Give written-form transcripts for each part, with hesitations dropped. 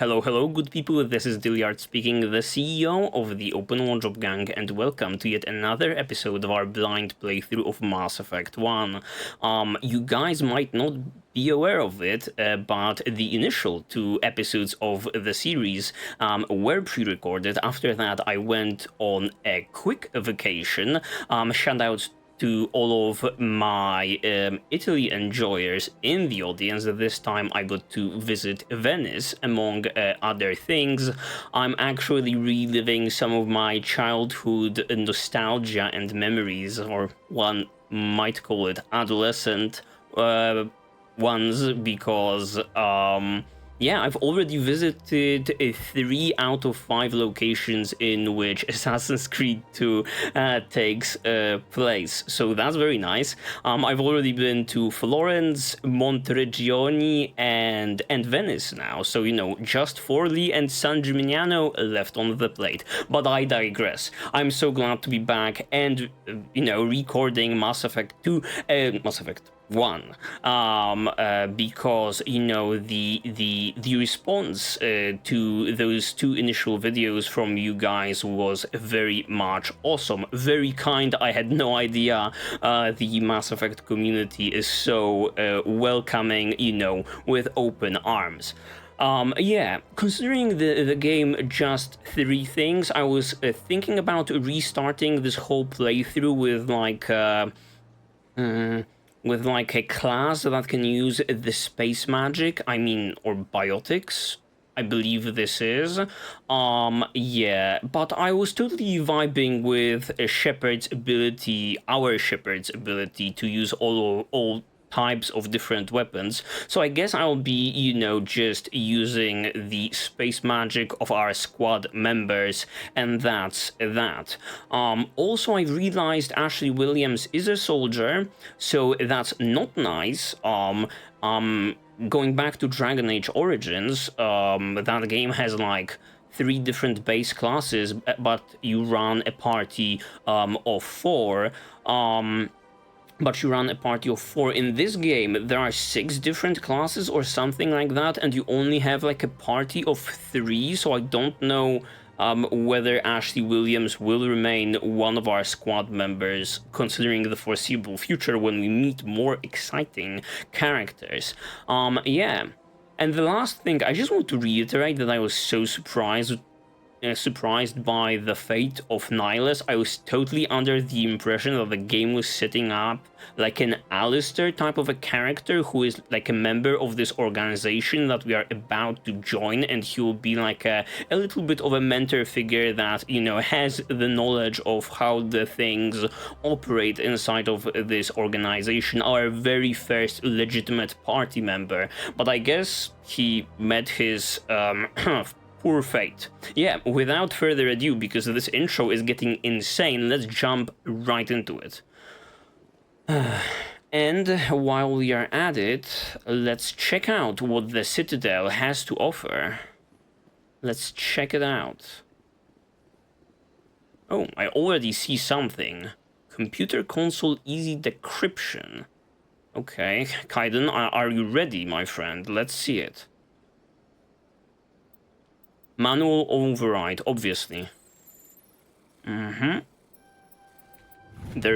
Hello, good people, this is Dyliard speaking, the CEO of the Open One Job Gang, and welcome to yet another episode of our blind playthrough of Mass Effect 1. You guys might not be aware of it, but the initial 2 episodes of the series were pre-recorded. After that, I went on a quick vacation. Shout out to all of my Italy enjoyers in the audience. This time I got to visit Venice, among other things. I'm actually reliving some of my childhood nostalgia and memories, or one might call it adolescent ones, because yeah, I've already visited 3 out of 5 locations in which Assassin's Creed 2 takes place, so that's very nice. I've already been to Florence, Monteriggioni, and Venice now, so you know, just Forlì and San Gimignano left on the plate. But I digress. I'm so glad to be back and you know, recording Mass Effect 2, Mass Effect 1, because you know the response to those 2 initial videos from you guys was very much awesome, very kind. I had no idea the Mass Effect community is so welcoming, you know, with open arms. Yeah, considering the game just 3 things, I was thinking about restarting this whole playthrough with like a class that can use the space magic, I mean, or biotics, I believe this is. Yeah, but I was totally vibing with a Shepard's ability, our Shepard's ability to use all types of different weapons. So I guess I'll be, you know, just using the space magic of our squad members, and that's that. Also, I realized Ashley Williams is a soldier, so that's not nice. Going back to Dragon Age Origins, that game has like 3 different base classes, but you run a party of 4. But you run a party of 4. In this game, there are 6 different classes or something like that, and you only have like a party of 3, so I don't know whether Ashley Williams will remain one of our squad members, considering the foreseeable future when we meet more exciting characters. Yeah. And the last thing, I just want to reiterate that I was so surprised by the fate of Nihilus. I was totally under the impression that the game was setting up like an Alistair type of a character who is like a member of this organization that we are about to join, and he will be like a little bit of a mentor figure that, you know, has the knowledge of how the things operate inside of this organization, our very first legitimate party member. But I guess he met his poor fate. Yeah, without further ado, because this intro is getting insane, let's jump right into it. And while we are at it, let's check out what the Citadel has to offer. Let's check it out. Oh, I already see something. Computer console easy decryption. Okay, Kaiden, are you ready, my friend? Let's see it. Manual override, obviously. There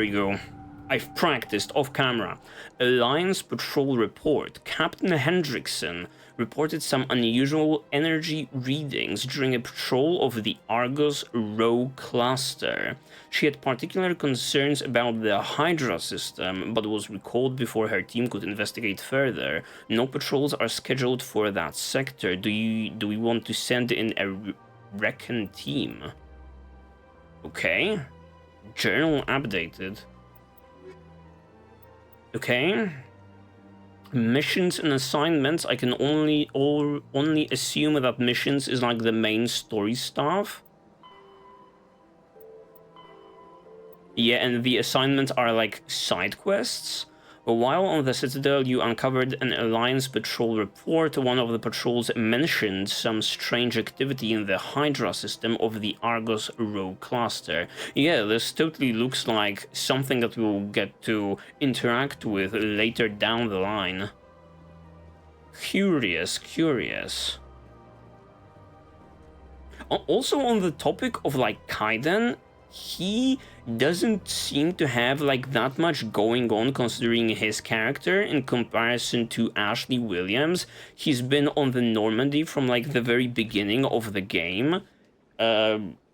you go. I've practiced off camera. Alliance patrol report. Captain Hendrickson reported some unusual energy readings during a patrol of the Argos Rho cluster. She had particular concerns about the Hydra system, but was recalled before her team could investigate further. No patrols are scheduled for that sector. Do we want to send in a recon team? Okay. Journal updated. Okay. Missions and assignments. I can only assume that missions is like the main story stuff. Yeah, and the assignments are like side quests. While on the Citadel, you uncovered an Alliance patrol report. One of the patrols mentioned some strange activity in the Hydra system of the Argos Rho cluster. Yeah, this totally looks like something that we'll get to interact with later down the line. Curious. Also, on the topic of like Kaiden, he doesn't seem to have like that much going on considering his character in comparison to Ashley Williams. He's been on the Normandy from like the very beginning of the game.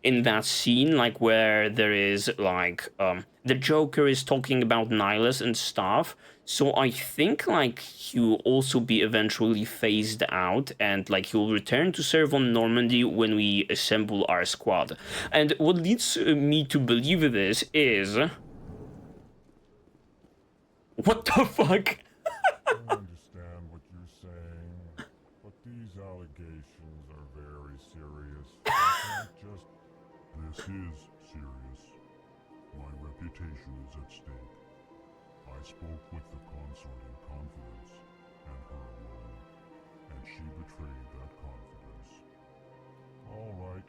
In that scene, like where there is like the Joker is talking about Nihilus and stuff. So I think like he'll also be eventually phased out, and like he'll return to serve on Normandy when we assemble our squad. And what leads me to believe this is, what the fuck? I understand what you're saying, but these allegations are very serious. I can't just... This is serious. My reputation is at stake. I spoke with the consort in confidence, and her alone, and she betrayed that confidence. All right.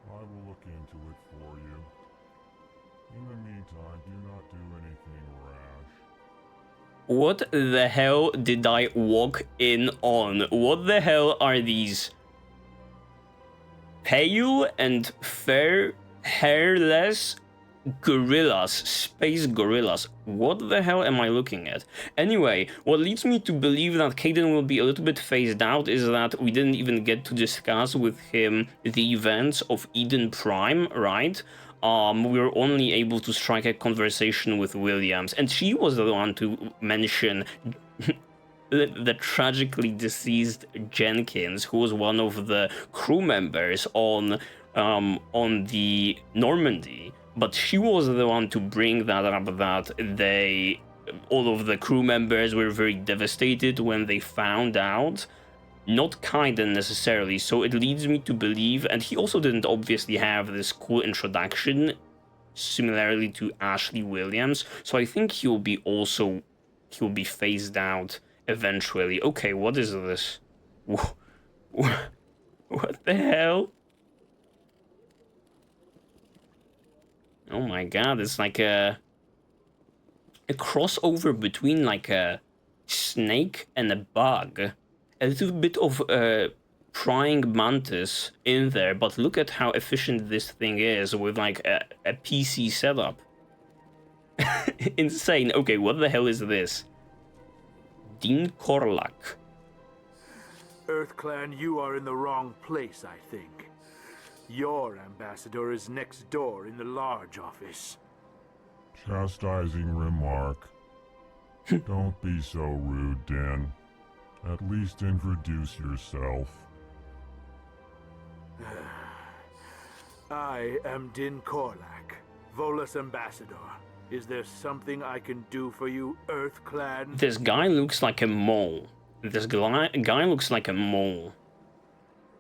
I will look into it for you. In the meantime, do not do anything rash. What the hell did I walk in on? What the hell are these pale and fair, hairless gorillas, space gorillas? What the hell am I looking at? Anyway, what leads me to believe that Kaiden will be a little bit phased out is that we didn't even get to discuss with him the events of Eden Prime, right? We were only able to strike a conversation with Williams, and she was the one to mention the tragically deceased Jenkins, who was one of the crew members on the Normandy. But she was the one to bring that up, that all of the crew members were very devastated when they found out. Not Kaiden necessarily, so it leads me to believe, and he also didn't obviously have this cool introduction, similarly to Ashley Williams, so I think he'll be phased out eventually. Okay, what is this? What the hell? Oh my god, it's like a crossover between like a snake and a bug. A little bit of prying mantis in there, but look at how efficient this thing is with like a PC setup. Insane. Okay, what the hell is this? Dean Korlak. EarthClan, you are in the wrong place, I think. Your ambassador is next door in the large office. Chastising remark. Don't be so rude, Dan. At least introduce yourself. I am Din Korlak, Volus ambassador. Is there something I can do for you, EarthClan? This guy looks like a mole. This guy looks like a mole.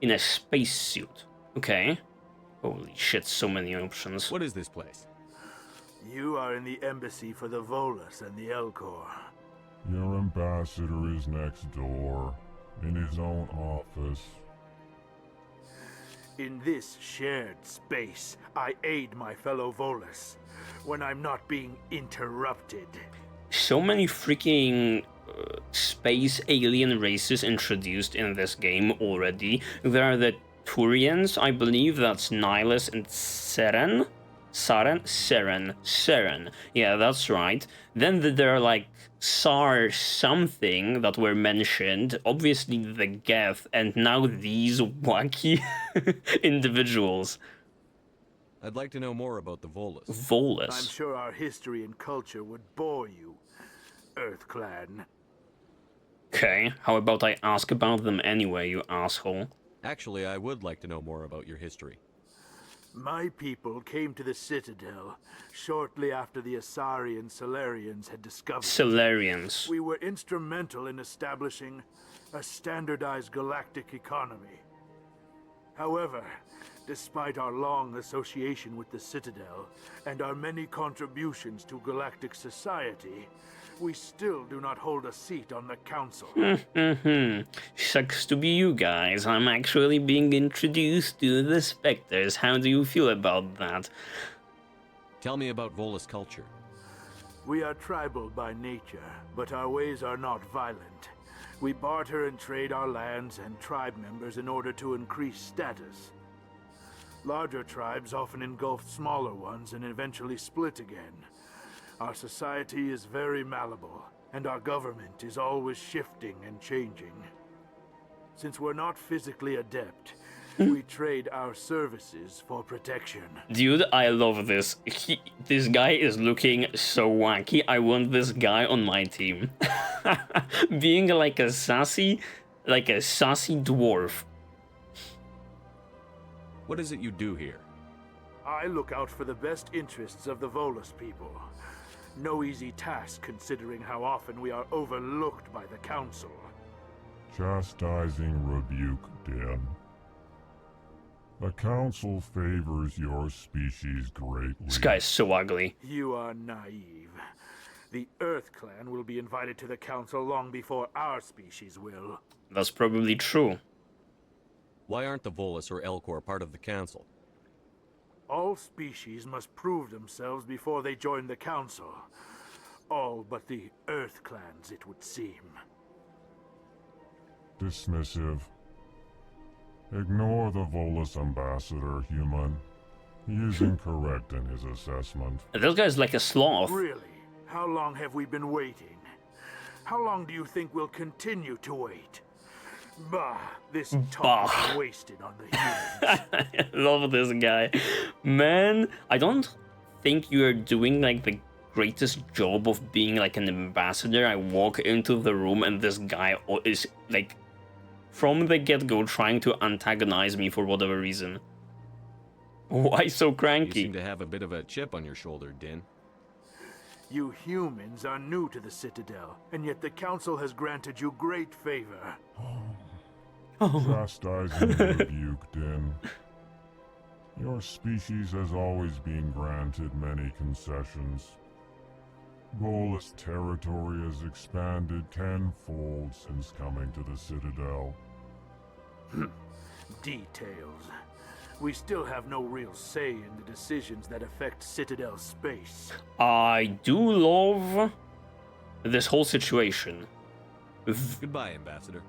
In a spacesuit. Okay. Holy shit, so many options. What is this place? You are in the embassy for the Volus and the Elcor. Your ambassador is next door, in his own office. In this shared space, I aid my fellow Volus when I'm not being interrupted. So many freaking space alien races introduced in this game already. There are the Turians, I believe that's Nihilus and Seren. Seren. Yeah, that's right. Then there are like SAR something that were mentioned, obviously the Geth, and now these wacky individuals. I'd like to know more about the Volus. I'm sure our history and culture would bore you, EarthClan. Okay, how about I ask about them anyway, you asshole? Actually, I would like to know more about your history. My people came to the Citadel shortly after the Asarian Salarians had discovered Salarians. We were instrumental in establishing a standardized galactic economy. However, despite our long association with the Citadel and our many contributions to galactic society, we still do not hold a seat on the council. Sucks to be you guys. I'm actually being introduced to the Spectres. How do you feel about that? Tell me about Volus culture. We are tribal by nature, but our ways are not violent. We barter and trade our lands and tribe members in order to increase status. Larger tribes often engulf smaller ones and eventually split again. Our society is very malleable, and our government is always shifting and changing. Since we're not physically adept, we trade our services for protection. Dude, I love this. This guy is looking so wacky. I want this guy on my team. Being like a sassy dwarf. What is it you do here? I look out for the best interests of the Volus people. No easy task considering how often we are overlooked by the Council. Chastising rebuke, Den. The Council favors your species greatly. This guy is so ugly. You are naive. The Earth Clan will be invited to the Council long before our species will. That's probably true. Why aren't the Volus or Elcor part of the Council? All species must prove themselves before they join the Council. All but the Earth Clans, it would seem. Dismissive. Ignore the Volus ambassador, human. He is incorrect in his assessment. This guy's like a sloth. Really? How long have we been waiting? How long do you think we'll continue to wait? Bah, this talk is wasted on the humans. I love this guy. Man, I don't think you're doing like the greatest job of being like an ambassador. I walk into the room and this guy is like from the get-go trying to antagonize me for whatever reason. Why so You cranky? seem to have a bit of a chip on your shoulder, Din. You humans are new to the Citadel, and yet the Council has granted you great favor. Chastising rebuke, Den. Your species has always been granted many concessions. Volus territory has expanded tenfold since coming to the Citadel. Details. We still have no real say in the decisions that affect Citadel space. I do love this whole situation. Goodbye, Ambassador.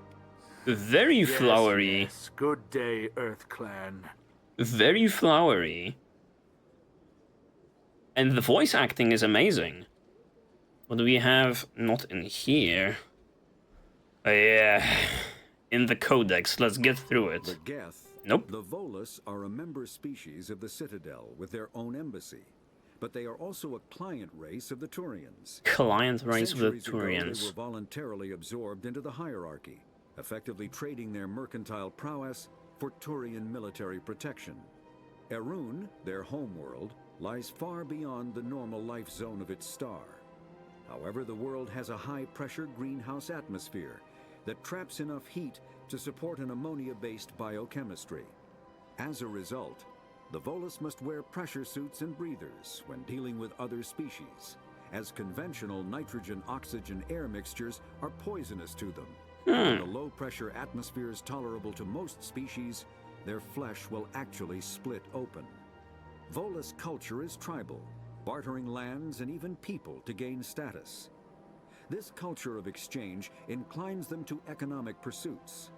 Very Yes, flowery. yes. Good day, Earth Clan. Very flowery. And the voice acting is amazing. What do we have? Not in here. Yeah. In the codex. Let's get through The it. Geth, Nope. the Volus, are a member species of the Citadel with their own embassy, but they are also a client race of the Turians. Client race of the Centuries ago, they Turians. were voluntarily absorbed into the hierarchy, effectively trading their mercantile prowess for Turian military protection. Erun, their homeworld, lies far beyond the normal life zone of its star. However, the world has a high-pressure greenhouse atmosphere that traps enough heat to support an ammonia-based biochemistry. As a result, the Volus must wear pressure suits and breathers when dealing with other species, as conventional nitrogen-oxygen-air mixtures are poisonous to them. When the low-pressure atmosphere is tolerable to most species, their flesh will actually split open. Volus culture is tribal, bartering lands and even people to gain status. This culture of exchange inclines them to economic pursuits.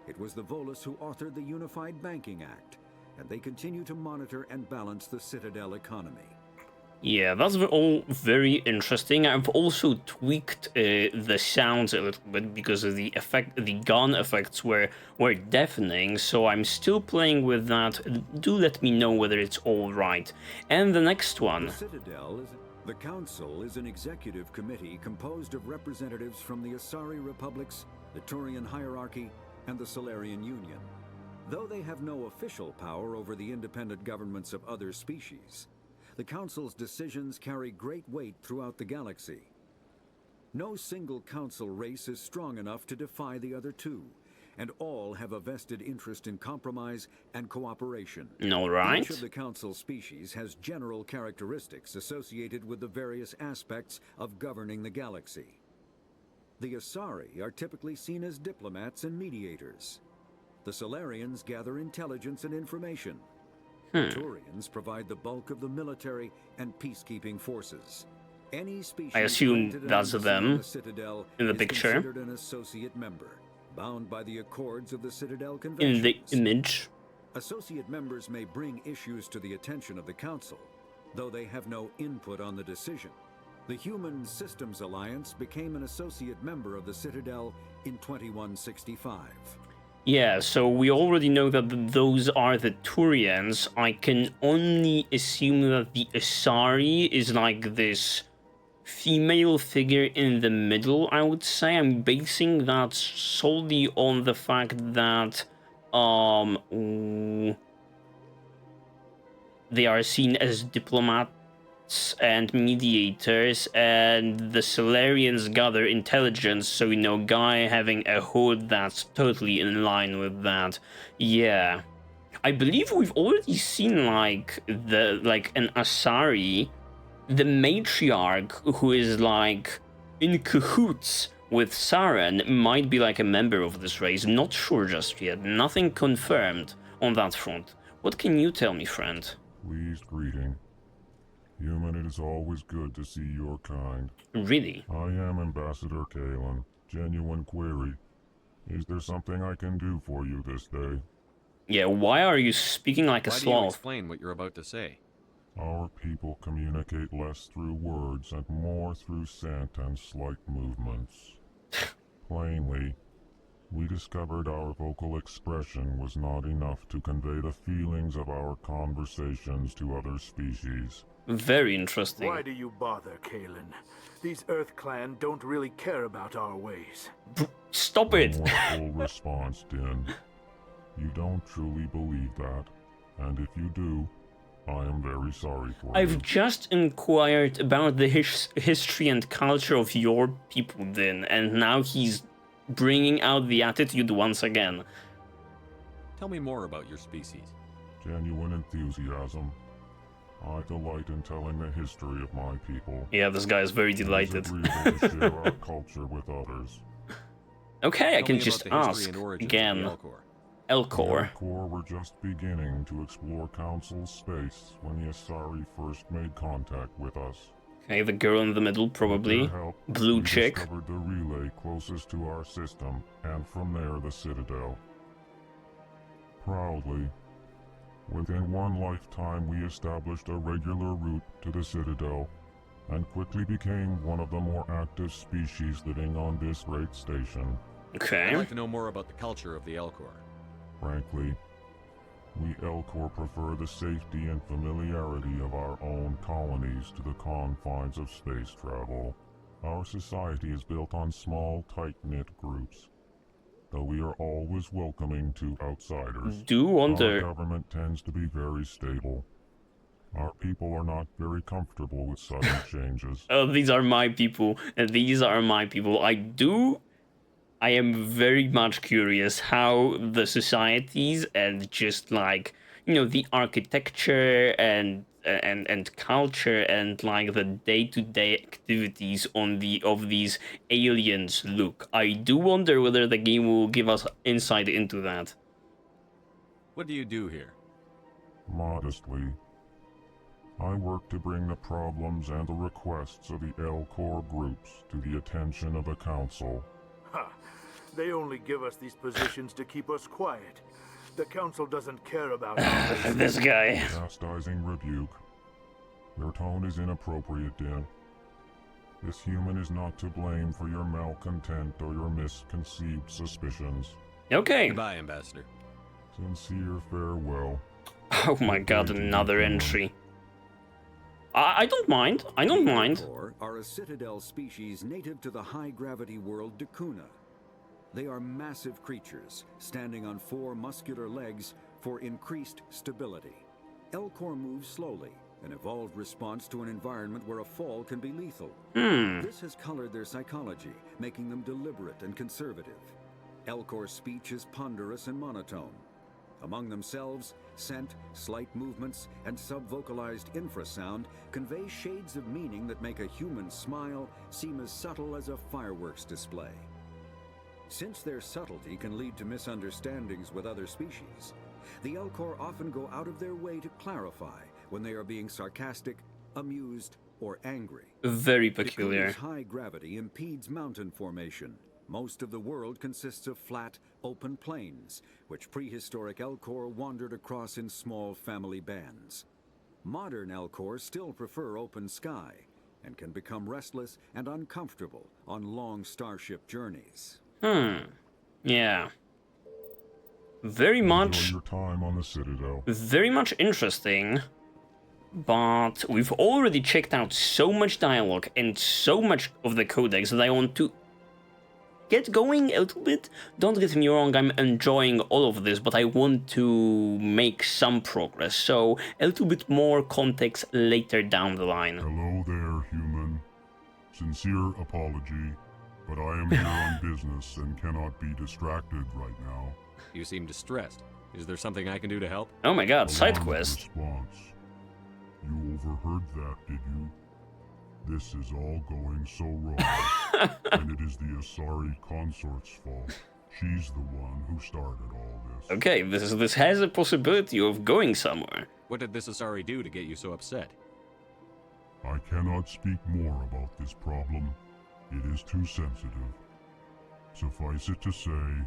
It was the Volus who authored the Unified Banking Act, and they continue to monitor and balance the Citadel economy. Yeah, that's all very interesting. I've also tweaked the sounds a little bit because of the gun effects were deafening, so I'm still playing with that. Do let me know whether it's all right. And the next one. The Council is an executive committee composed of representatives from the Asari Republics, the Turian hierarchy, and the Solarian Union. Though they have no official power over the independent governments of other species, the Council's decisions carry great weight throughout the galaxy. No single Council race is strong enough to defy the other two, and all have a vested interest in compromise and cooperation. All right. Each of the Council species has general characteristics associated with the various aspects of governing the galaxy. The Asari are typically seen as diplomats and mediators. The Solarians gather intelligence and information. The Turians provide the bulk of the military and peacekeeping forces. Any species I assume granted an that's embassy them on the Citadel in the is picture. considered an associate member, bound by the accords of the Citadel In Conventions. the image. Associate members may bring issues to the attention of the Council, though they have no input on the decision. The Human Systems Alliance became an associate member of the Citadel in 2165. Yeah, so we already know that those are the Turians. I can only assume that the Asari is like this female figure in the middle, I would say. I'm basing that solely on the fact that they are seen as diplomats and mediators, and the Solarians gather intelligence, so you know, guy having a hood that's totally in line with that. Yeah. I believe we've already seen like an Asari, the matriarch, who is like in cahoots with Saren, might be like a member of this race. Not sure just yet. Nothing confirmed on that front. What can you tell me, friend? Pleased greeting. Human, it is always good to see your kind. Really? I am Ambassador Kalen. Genuine query. Is there something I can do for you this day? Yeah, why are you speaking like a Why do you sloth? explain what you're about to say? Our people communicate less through words and more through scent and slight movements. Plainly, we discovered our vocal expression was not enough to convey the feelings of our conversations to other species. Very interesting. Why do you bother, Kalen? These Earth Clan don't really care about our ways. Stop it! More full response, Din. You don't truly believe that, and if you do, I am very sorry for you. I've just inquired about the history and culture of your people, Din, and now he's bringing out the attitude once again. Tell me more about your species. Genuine enthusiasm. I delight in telling the history of my people. Yeah, this guy is very It is delighted. agreeable to share our culture with others. Okay, I Tell can me just about the history ask and origins again. of the Elcor. Elcor. The Corps were just beginning to explore Council space when the Asari first made contact with us. Okay, the girl in the middle, With probably. their help, Blue we chick. discovered the relay closest to our system, and from there the Citadel. Proudly, within one lifetime we established a regular route to the Citadel, and quickly became one of the more active species living on this great station. I'd Okay. like to know more about the culture of the Elcor. Frankly, we Elcor prefer the safety and familiarity of our own colonies to the confines of space travel. Our society is built on small, tight-knit groups, though we are always welcoming to outsiders. Do Our wonder. government tends to be very stable. Our people are not very comfortable with sudden changes. Oh, these are my people, and these are my people. I am very much curious how the societies and just like, you know, the architecture and culture and like the day-to-day activities of these aliens look. I do wonder whether the game will give us insight into that. What do you do here? Modestly, I work to bring the problems and the requests of the Elcor groups to the attention of the Council. Ha! They only give us these positions to keep us quiet. The Council doesn't care about our race. This guy. Chastising rebuke. Your tone is inappropriate, Din. This human is not to blame for your malcontent or your misconceived suspicions. Okay. Goodbye, Ambassador. Sincere farewell. Oh my god, another entry. I don't mind. I don't mind. Elcor are a Citadel species native to the high-gravity world Dakuna. They are massive creatures, standing on 4 muscular legs for increased stability. Elcor moves slowly, an evolved response to an environment where a fall can be lethal. This has colored their psychology, making them deliberate and conservative. Elcor's speech is ponderous and monotone. Among themselves, scent, slight movements, and sub-vocalized infrasound convey shades of meaning that make a human smile seem as subtle as a fireworks display. Since their subtlety can lead to misunderstandings with other species, the Elcor often go out of their way to clarify when they are being sarcastic, amused, or angry. Very peculiar. Dakuna's high gravity impedes mountain formation, Most of the world consists of flat, open plains, which prehistoric Elcor wandered across in small family bands. Modern Elcor still prefer open sky, and can become restless and uncomfortable on long starship journeys. Yeah. Very Enjoy much, your time on the Citadel. very much interesting. But we've already checked out so much dialogue and so much of the codex that I want to get going a little bit. Don't get me wrong, I'm enjoying all of this, but I want to make some progress. So a little bit more context later down the line. Hello there, human. Sincere apology, but I am here on business and cannot be distracted right now. You seem distressed. Is there something I can do to help? Oh my god, side Alarmed quest. Response. You overheard that, did you? This is all going so wrong, and it is the Asari consort's fault. She's the one who started all this. Okay, this has a possibility of going somewhere. What did this Asari do to get you so upset? I cannot speak more about this problem. It is too sensitive. Suffice it to say,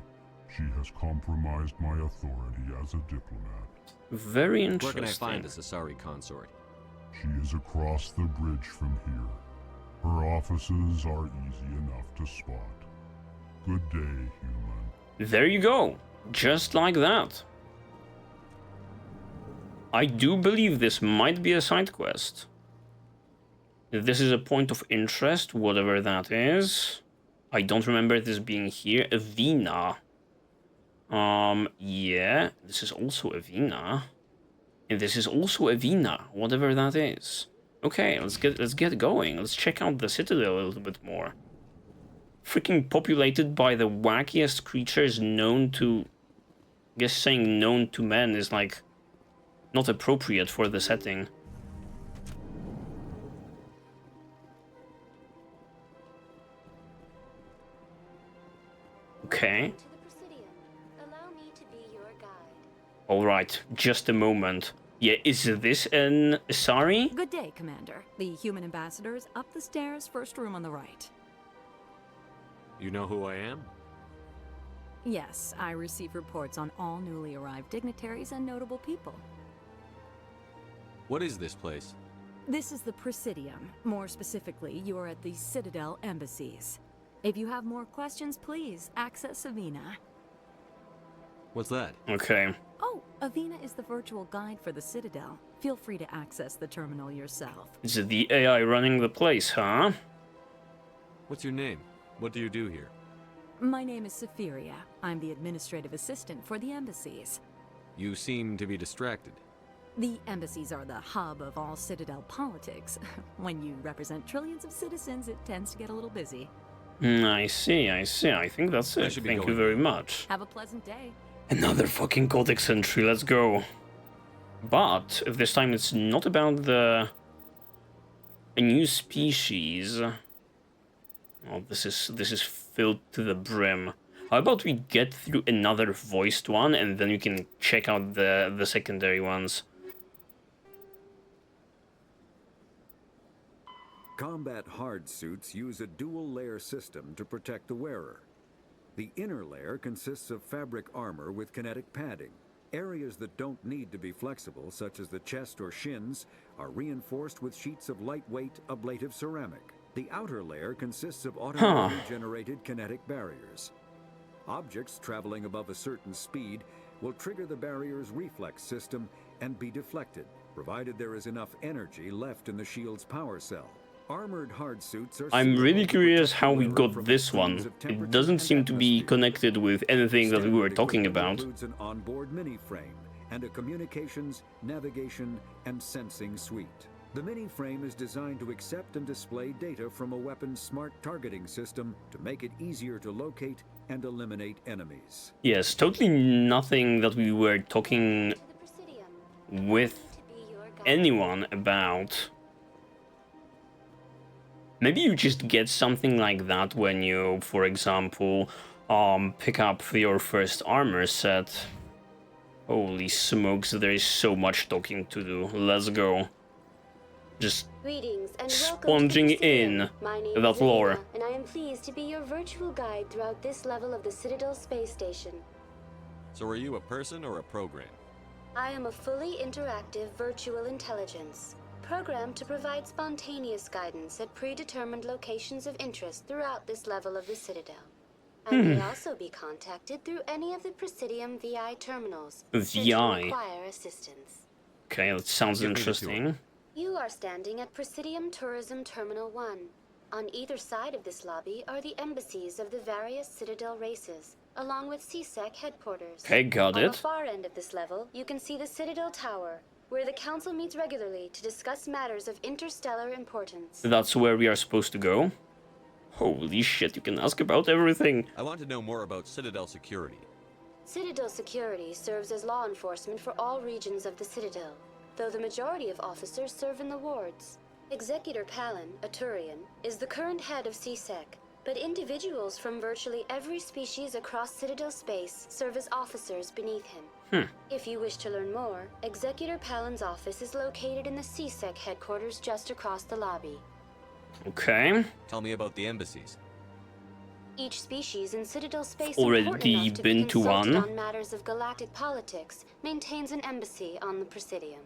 she has compromised my authority as a diplomat. Very Where interesting. can I find this Asari consort? She is across the bridge from here. Her offices are easy enough to spot. Good day, human. There you go. Just like that. I do believe this might be a side quest. This is a point of interest, whatever that is. I don't remember this being here. Avina. Yeah, this is also Avina. And this is also Avina, whatever that is. Okay, let's get going. Let's check out the Citadel a little bit more. Freaking populated by the wackiest creatures known to... I guess saying known to men is like not appropriate for the setting. Okay. To the Presidium. Allow me to be your guide. Alright, just a moment. Yeah, is this an Asari? Good day, Commander. The human ambassador is up the stairs, first room on the right. You know who I am? Yes, I receive reports on all newly arrived dignitaries and notable people. What is this place? This is the Presidium. More specifically, you are at the Citadel embassies. If you have more questions, please access Avina. What's that? Okay. Oh, Avina is the virtual guide for the Citadel. Feel free to access the terminal yourself. It's the AI running the place, huh? What's your name? What do you do here? My name is Safiria. I'm the administrative assistant for the embassies. You seem to be distracted. The embassies are the hub of all Citadel politics. When you represent trillions of citizens, it tends to get a little busy. I see. I think that's I it. should be Thank you going very now. much. Have a pleasant day. Another fucking codex entry, let's go. But, if this time it's not about a new species... Oh, this is filled to the brim. How about we get through another voiced one, and then we can check out the secondary ones. Combat hard suits use a dual-layer system to protect the wearer. The inner layer consists of fabric armor with kinetic padding. Areas that don't need to be flexible, such as the chest or shins, are reinforced with sheets of lightweight ablative ceramic. The outer layer consists of automatically generated kinetic barriers. Objects traveling above a certain speed will trigger the barrier's reflex system and be deflected, provided there is enough energy left in the shield's power cell. Armored hard suits are... I'm really suitable to curious protect how the we wearer got from this extremes one. of It temperature doesn't and seem to be atmosphere. connected with anything that we were Standard talking equipment about. includes an onboard mini-frame and a communications, navigation, and sensing suite. The mini-frame is designed to accept and display data from a weapon's smart targeting system to make it easier to locate and eliminate enemies. Yes, totally nothing that we were talking To the Presidium. with To be your guide. anyone about. Maybe you just get something like that when you, for example, pick up your first armor set. Holy smokes, there is so much talking to do. Let's go. Just Greetings and welcome sponging to the Citadel. in My name that is lore. Lena, and I am pleased to be your virtual guide throughout this level of the Citadel space station. So are you a person or a program? I am a fully interactive virtual intelligence, programmed to provide spontaneous guidance at predetermined locations of interest throughout this level of the Citadel. I may also be contacted through any of the Presidium VI terminals should you VI. require assistance. Okay, that sounds Give me the tour. interesting. You are standing at Presidium Tourism Terminal 1. On either side of this lobby are the embassies of the various Citadel races, along with CSEC headquarters. Okay, got On the it. far end of this level, you can see the Citadel Tower, where the Council meets regularly to discuss matters of interstellar importance. That's where we are supposed to go. Holy shit, you can ask about everything. I want to know more about Citadel security. Citadel security serves as law enforcement for all regions of the Citadel, though the majority of officers serve in the wards. Executor Palin, a Turian, is the current head of CSEC, but individuals from virtually every species across Citadel space serve as officers beneath him. If you wish to learn more, Executor Palin's office is located in the CSEC headquarters just across the lobby. Okay. Tell me about the embassies. Each species in Citadel space Already important enough to been be to consulted one. on matters of galactic politics maintains an embassy on the Presidium.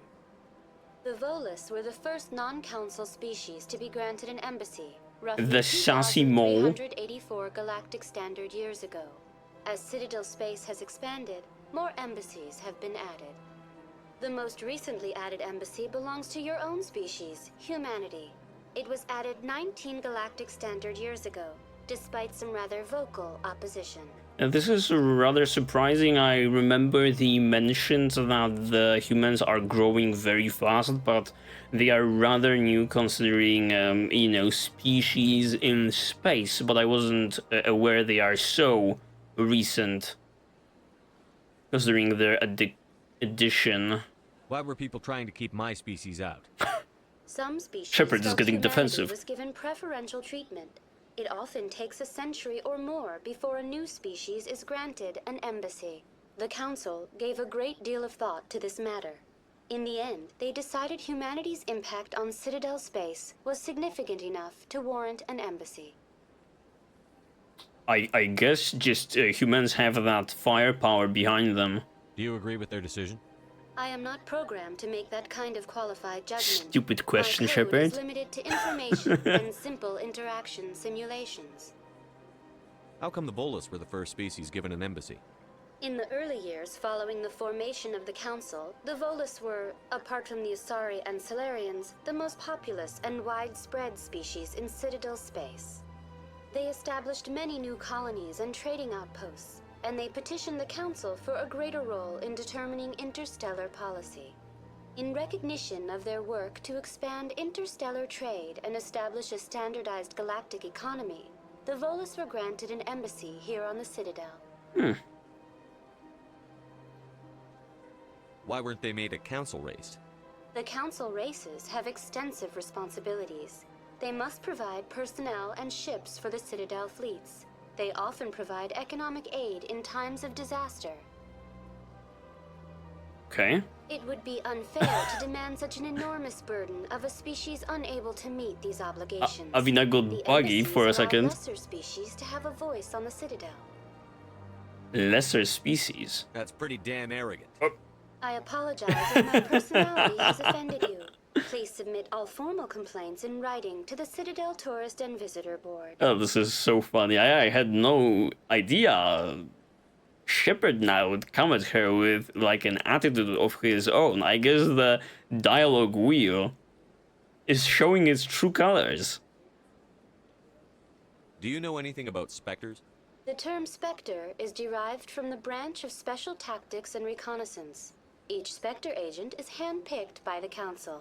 The Volus were the first non-council species to be granted an embassy, roughly The sassy mole. 2,384 galactic standard years ago. As Citadel space has expanded, more embassies have been added. The most recently added embassy belongs to your own species, humanity. It was added 19 galactic standard years ago, despite some rather vocal opposition. This is rather surprising. I remember the mentions that the humans are growing very fast, but they are rather new considering, species in space, but I wasn't aware they are so recent, considering their addition. Why were people trying to keep my species out? Some species Shepard is felt getting humanity defensive. was given preferential treatment. It often takes a century or more before a new species is granted an embassy. The Council gave a great deal of thought to this matter. In the end, they decided humanity's impact on Citadel space was significant enough to warrant an embassy. I guess just humans have that firepower behind them. Do you agree with their decision? I am not programmed to make that kind of qualified judgment. Stupid question, My code Shepard. is limited to information and simple interaction simulations. How come the Volus were the first species given an embassy? In the early years following the formation of the Council, the Volus were, apart from the Asari and Solarians, the most populous and widespread species in Citadel space. They established many new colonies and trading outposts, and they petitioned the Council for a greater role in determining interstellar policy. In recognition of their work to expand interstellar trade and establish a standardized galactic economy, the Volus were granted an embassy here on the Citadel. Why weren't they made a council race? The Council races have extensive responsibilities. They must provide personnel and ships for the Citadel fleets. They often provide economic aid in times of disaster. Okay. It would be unfair to demand such an enormous burden of a species unable to meet these obligations. I mean, I got The buggy for a embassies allow second. lesser species to have a voice on the Citadel. Lesser species. That's pretty damn arrogant. I apologize if my personality has offended you. Please submit all formal complaints in writing to the Citadel Tourist and Visitor Board. Oh, this is so funny. I had no idea. Shepard now would come at her with like an attitude of his own. I guess the dialogue wheel is showing its true colors. Do you know anything about specters? The term Spectre is derived from the branch of Special Tactics and Reconnaissance. Each Spectre agent is handpicked by the Council.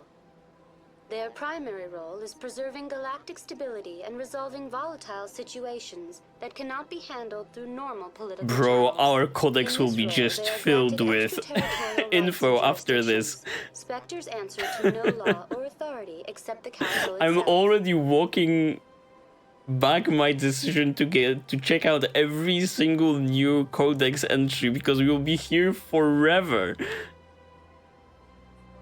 Their primary role is preserving galactic stability and resolving volatile situations that cannot be handled through normal political Bro, channels. our codex In will this be role, just they are filled granted with extraterritorial rights info and after this. jurisdictions. Spectres answer to no law or authority except the Council itself. I'm already walking back my decision to check out every single new codex entry because we will be here forever.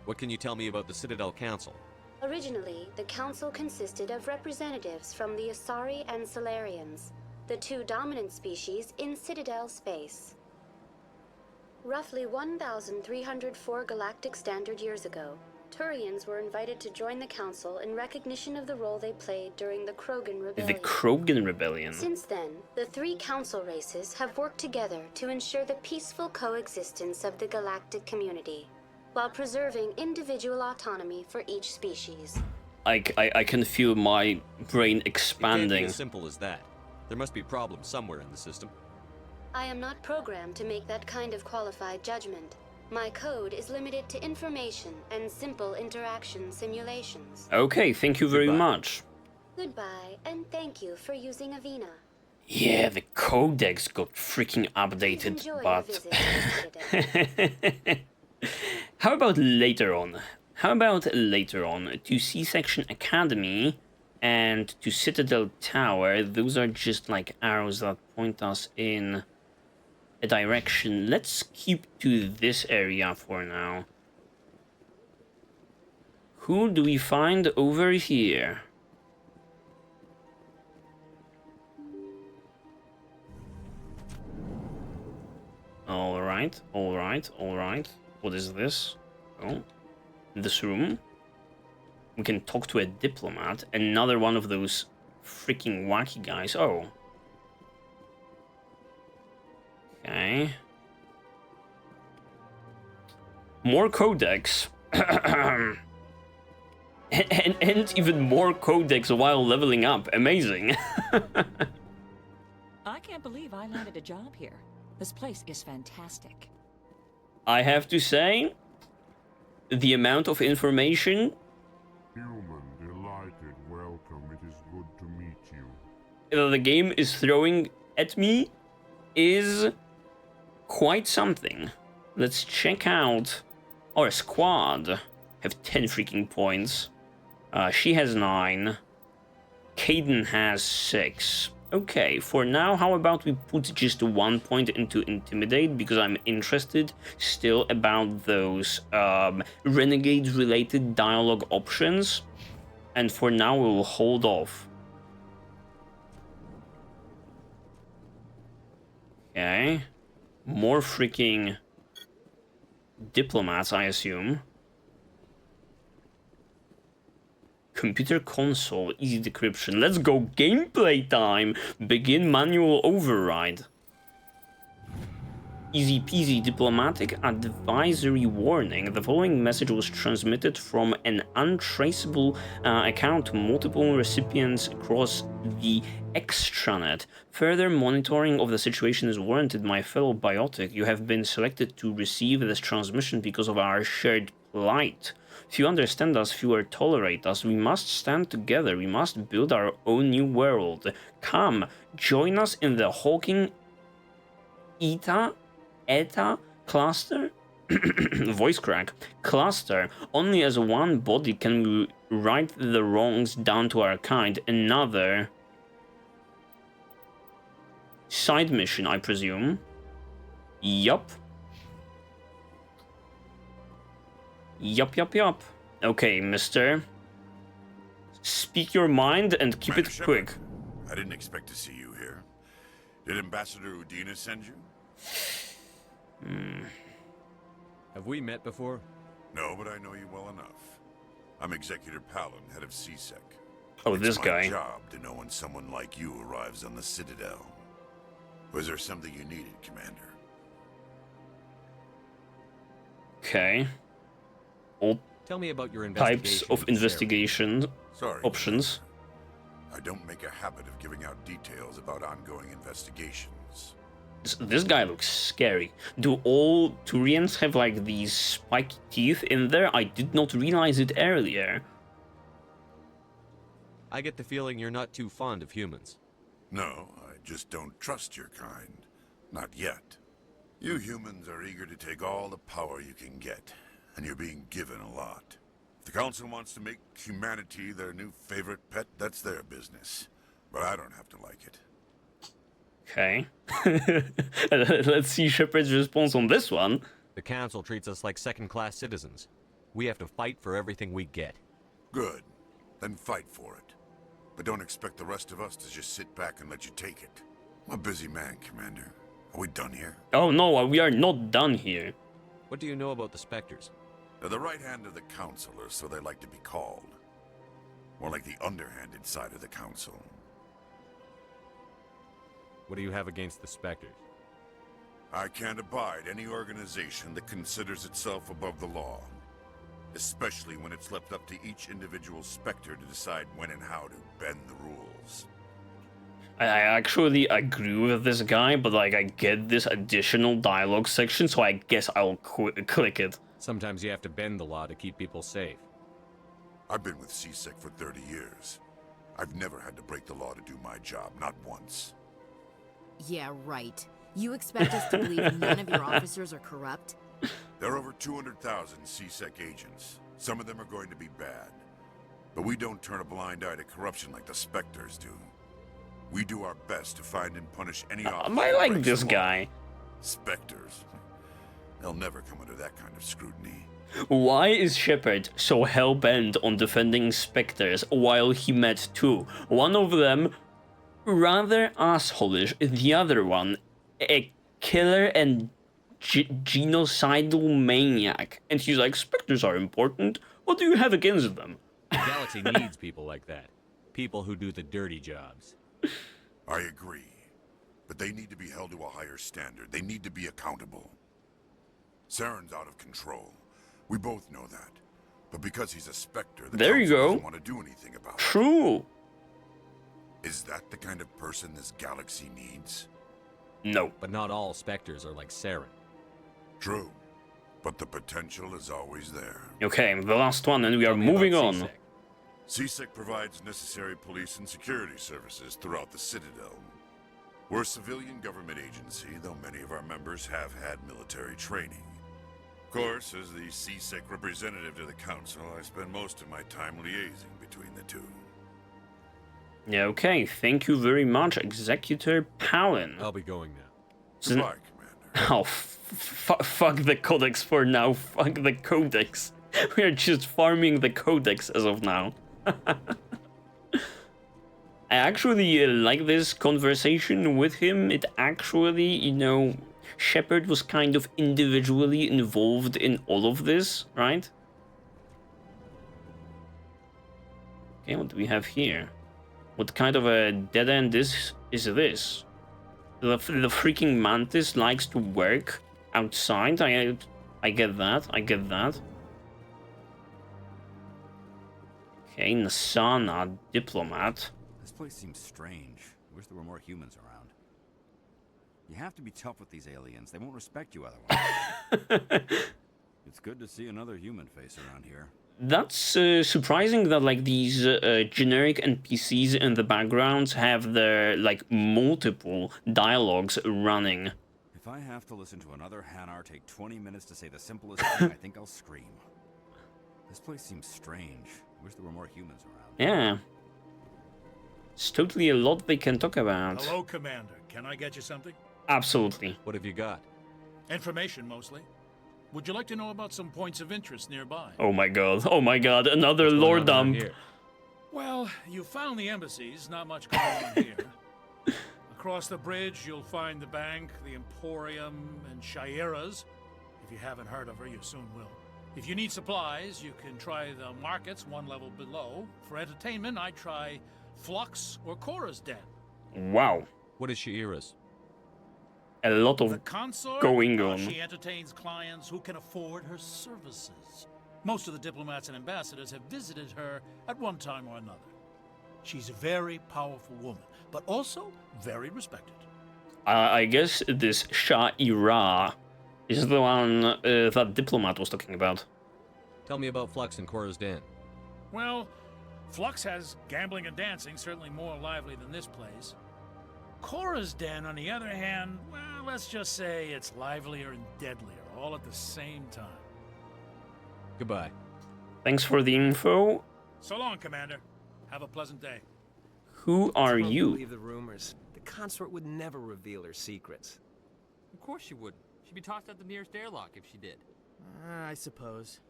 What can you tell me about the Citadel Council? Originally, the council consisted of representatives from the Asari and Salarians, the two dominant species in Citadel space. Roughly 1,304 galactic standard years ago, Turians were invited to join the council in recognition of the role they played during the Krogan Rebellion. The Krogan Rebellion. Since then, the three council races have worked together to ensure the peaceful coexistence of the galactic community, while preserving individual autonomy for each species. I can feel my brain It can't be expanding. as simple as that. There must be problems somewhere in the system. I am not programmed to make that kind of qualified judgment. My code is limited to information and simple interaction simulations. Okay, thank you very Goodbye. much. Goodbye, and thank you for using Avina. Yeah, the codex got freaking Please updated, enjoy your but... visit to Citadel. How about later on? How about later on to C-Section Academy and to Citadel Tower? Those are just like arrows that point us in a direction. Let's keep to this area for now. Who do we find over here? Alright, alright, alright. What is this? Oh, this room. We can talk to a diplomat. Another one of those freaking wacky guys. Oh. Okay. More codex. and even more codex while leveling up. Amazing. I can't believe I landed a job here. This place is fantastic. I have to say, the amount of information... Human, delighted, welcome. It is good to meet you. the game is throwing at me is quite something. Let's check out our squad. Have 10 freaking points. She has 9. Caden has 6. Okay, for now, how about we put just 1 point into Intimidate, because I'm interested still about those Renegade-related dialogue options. And for now, we'll hold off. Okay. More freaking diplomats, I assume. Computer console, easy decryption. Let's go gameplay time. Begin manual override. Easy peasy diplomatic advisory warning. The following message was transmitted from an untraceable account to multiple recipients across the extranet. Further monitoring of the situation is warranted, my fellow biotic. You have been selected to receive this transmission because of our shared plight. Few understand us, fewer tolerate us. We must stand together. We must build our own new world. Come, join us in the Hawking ETA cluster? Voice crack. Cluster. Only as one body can we right the wrongs down to our kind. Another side mission, I presume. Yup. Yup. Okay, mister. Speak your mind and keep Commander it quick. Shepard, I didn't expect to see you here. Did Ambassador Udina send you? Have we met before? No, but I know you well enough. I'm Executor Palin, head of CSEC. Oh, It's this my guy. job to know when someone like you arrives on the Citadel. Was there something you needed, Commander? Okay. All Tell me about your types investigation. of Sarah. investigation Sorry. options. I don't make a habit of giving out details about ongoing investigations. This guy looks scary. Do all Turians have like these spiky teeth in there? I did not realize it earlier. I get the feeling you're not too fond of humans. No, I just don't trust your kind. Not yet. You humans are eager to take all the power you can get, and you're being given a lot. If the Council wants to make humanity their new favorite pet, that's their business. But I don't have to like it. Okay. Let's see Shepard's response on this one. The Council treats us like second-class citizens. We have to fight for everything we get. Good. Then fight for it. But don't expect the rest of us to just sit back and let you take it. I'm a busy man, Commander. Are we done here? Oh no, we are not done here. What do you know about the Spectres? They're the right hand of the Council, or so they like to be called. More like the underhanded side of the Council. What do you have against the Spectres? I can't abide any organization that considers itself above the law. Especially when it's left up to each individual Spectre to decide when and how to bend the rules. I actually agree with this guy, but like I get this additional dialogue section, so I guess I'll click it. Sometimes you have to bend the law to keep people safe. I've been with CSEC for 30 years. I've never had to break the law to do my job, not once. Yeah, right. You expect us to believe none of your officers are corrupt? There are over 200,000 CSEC agents. Some of them are going to be bad. But we don't turn a blind eye to corruption like the Spectres do. We do our best to find and punish any officer. I like this guy. Spectres. They'll never come under that kind of scrutiny. Why is Shepard so hell-bent on defending Spectres while he met two? One of them rather assholish, the other one a killer and genocidal maniac. And he's like, Spectres are important. What do you have against them? The galaxy needs people like that. People who do the dirty jobs. I agree. But they need to be held to a higher standard. They need to be accountable. Saren's out of control. We both know that. But because he's a Spectre, the there you Council go. doesn't want to do anything about it. True. Is that the kind of person this galaxy needs? No. But not all Spectres are like Saren. True. But the potential is always there. Okay, the last one, and we are Tell me moving about on. CSEC. CSEC provides necessary police and security services throughout the Citadel. We're a civilian government agency, though many of our members have had military training. Of course, as the CSEC representative to the Council, I spend most of my time liaising between the two. Yeah, okay, thank you very much, Executor Palin. I'll be going now. Goodbye, Commander. Oh, fuck the Codex for now. Fuck the Codex. We are just farming the Codex as of now. I actually like this conversation with him. It actually, you know, Shepard was kind of individually involved in all of this, right? Okay, what do we have here? What kind of a dead end is this? The freaking Mantis likes to work outside. I get that. I get that. Okay, Nasana, diplomat. This place seems strange. I wish there were more humans around. You have to be tough with these aliens. They won't respect you otherwise. It's good to see another human face around here. That's surprising that like these generic NPCs in the backgrounds have their like multiple dialogues running. If I have to listen to another Hanar take 20 minutes to say the simplest thing, I think I'll scream. This place seems strange. I wish there were more humans around. Yeah. It's totally a lot they can talk about. Hello, Commander. Can I get you something? Absolutely. What have you got? Information, mostly. Would you like to know about some points of interest nearby? Oh my god, another lore dump. Well, you found the embassies, not much going on here. Across the bridge, you'll find the bank, the Emporium, and Shaira's. If you haven't heard of her, you soon will. If you need supplies, you can try the markets one level below. For entertainment, I'd try Flux or Cora's Den. Wow. What is Shaira's? A lot of The consort, going on. She entertains clients who can afford her services. Most of the diplomats and ambassadors have visited her at one time or another. She's a very powerful woman, but also very respected. I guess this Shaira is the one that diplomat was talking about. Tell me about Flux and Cora's Den. Well, Flux has gambling and dancing, certainly more lively than this place. Cora's Den, on the other hand, well, let's just say it's livelier and deadlier, all at the same time. Goodbye. Thanks for the info. So long, Commander. Have a pleasant day. Who are I don't you? believe the rumors. The consort would never reveal her secrets. Of course she would. She'd be tossed out the nearest airlock if she did. I suppose.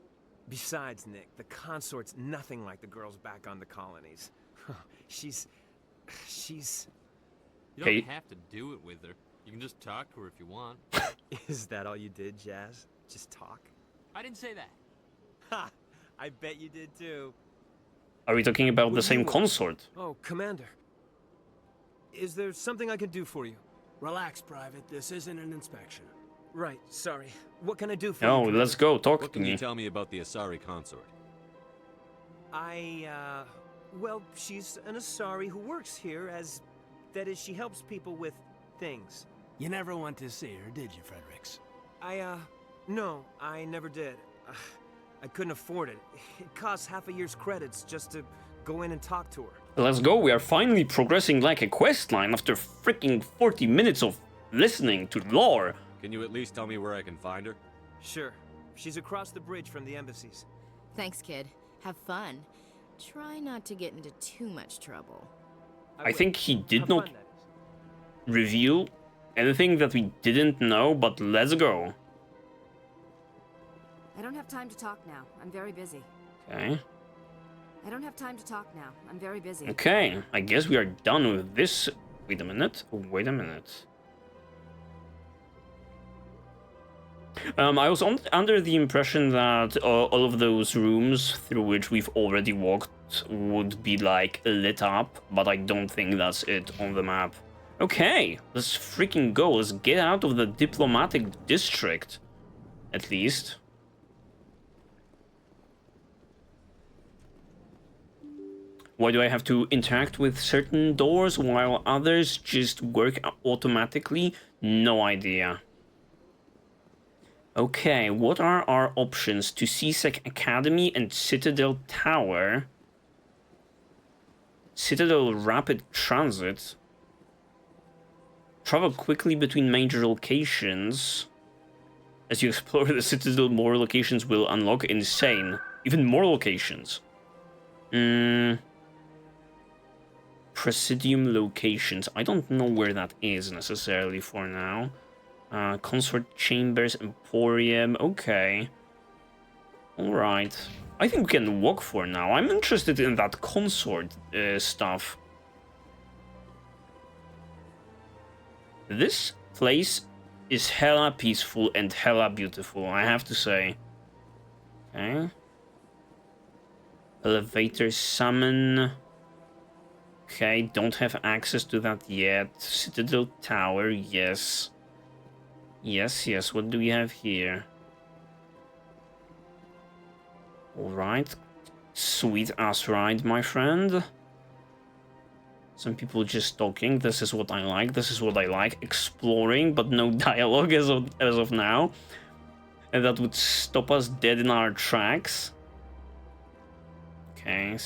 Besides, Nick, the consort's nothing like the girls back on the colonies. She's... You don't have to do it with her. You can just talk to her if you want. Is that all you did, Jazz? Just talk? I didn't say that. Ha! I bet you did too. Are we talking about the same want? consort? Oh, Commander. Is there something I can do for you? Relax, Private. This isn't an inspection. Right, sorry. What can I do for Oh, you? let's go. Talk What to can me. you tell me about the Asari consort? Well, she's an Asari who works here as... That is, she helps people with things. You never went to see her, did you, Fredericks? No, I never did. I couldn't afford it. It costs half a year's credits just to go in and talk to her. Let's go. We are finally progressing like a quest line after freaking 40 minutes of listening to lore. Can you at least tell me where I can find her? Sure. She's across the bridge from the embassies. Thanks, kid. Have fun. Try not to get into too much trouble. I think he did not reveal anything that we didn't know, but let's go. I don't have time to talk now. I'm very busy. Okay. I don't have time to talk now. I'm very busy. Okay, I guess we are done with this. Wait a minute. Wait a minute. I was under the impression that all of those rooms through which we've already walked would be like lit up, but I don't think that's it on the map. Okay, let's freaking go. Let's get out of the diplomatic district, at least. Why do I have to interact with certain doors while others just work automatically? No idea. Okay, what are our options to CSEC Academy and Citadel Tower? Citadel Rapid Transit. Travel quickly between major locations. As you explore the Citadel, more locations will unlock. Insane. Even more locations. Presidium locations. I don't know where that is necessarily for now. Consort Chambers, Emporium. Okay. Alright. I think we can walk for now. I'm interested in that consort stuff. This place is hella peaceful and hella beautiful, I have to say. Okay. Elevator summon. Okay, don't have access to that yet. Citadel Tower, yes. Yes, what do we have here? Alright. Sweet ass ride, my friend. Some people just talking. This is what I like. This is what I like. Exploring, but no dialogue as of now. And that would stop us dead in our tracks. Okay,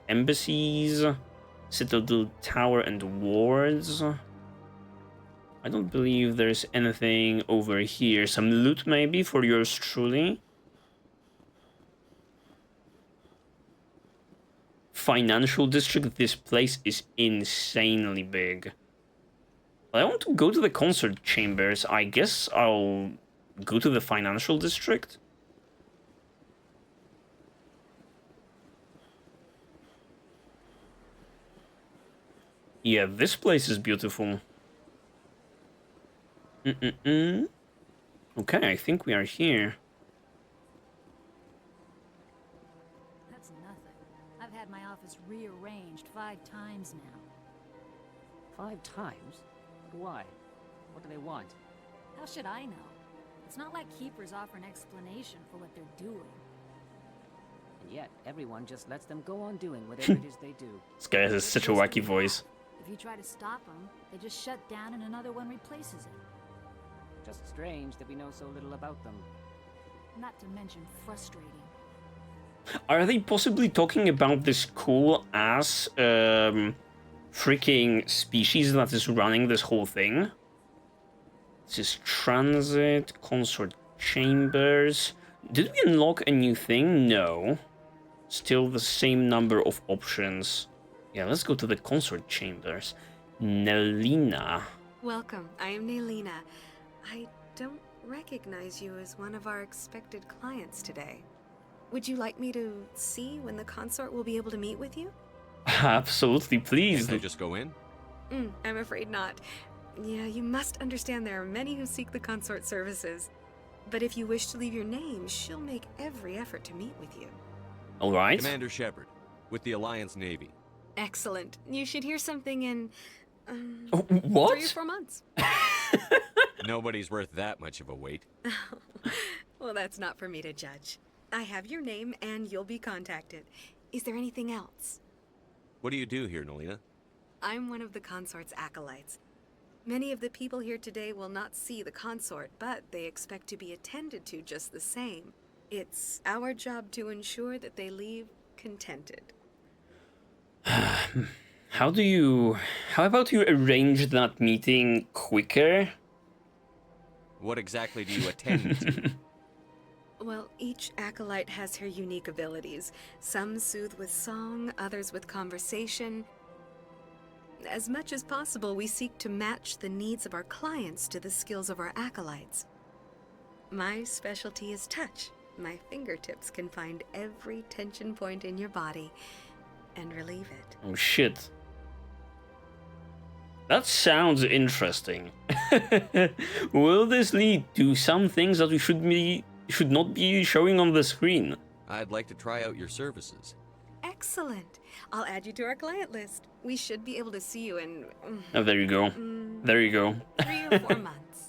embassies. Citadel Tower and wards. I don't believe there's anything over here. Some loot maybe for yours truly. Financial district. This place is insanely big. I want to go to the concert chambers. I guess I'll go to the financial district. Yeah, this place is beautiful. Okay, I think we are here. That's nothing. I've had my office rearranged 5 times now. 5 times? But why? What do they want? How should I know? It's not like keepers offer an explanation for what they're doing. And yet, everyone just lets them go on doing whatever it is they do. This guy has such a wacky voice. If you try to stop them, they just shut down and another one replaces it. Just strange that we know so little about them. Not to mention frustrating. Are they possibly talking about this cool-ass, freaking species that is running this whole thing? This is transit, consort chambers. Did we unlock a new thing? No. Still the same number of options. Yeah, let's go to the consort chambers. Nelina. Welcome, I am Nelina. I don't recognize you as one of our expected clients today. Would you like me to see when the consort will be able to meet with you? Absolutely, please. Can't I just go in? I'm afraid not. Yeah, you must understand there are many who seek the consort services. But if you wish to leave your name, she'll make every effort to meet with you. All right. Commander Shepard, with the Alliance Navy. Excellent. You should hear something in... what? 3 or 4 months. Nobody's worth that much of a wait. Well, that's not for me to judge. I have your name, and you'll be contacted. Is there anything else? What do you do here, Nelina? I'm one of the consort's acolytes. Many of the people here today will not see the consort, but they expect to be attended to just the same. It's our job to ensure that they leave contented. How about you arrange that meeting quicker? What exactly do you attend to? Well, each acolyte has her unique abilities. Some soothe with song, others with conversation. As much as possible, we seek to match the needs of our clients to the skills of our acolytes. My specialty is touch. My fingertips can find every tension point in your body and relieve it. Oh shit. That sounds interesting. Will this lead to some things that we should not be showing on the screen? I'd like to try out your services. Excellent. I'll add you to our client list. We should be able to see you in... Oh, there you go. There you go. 3 or 4 months.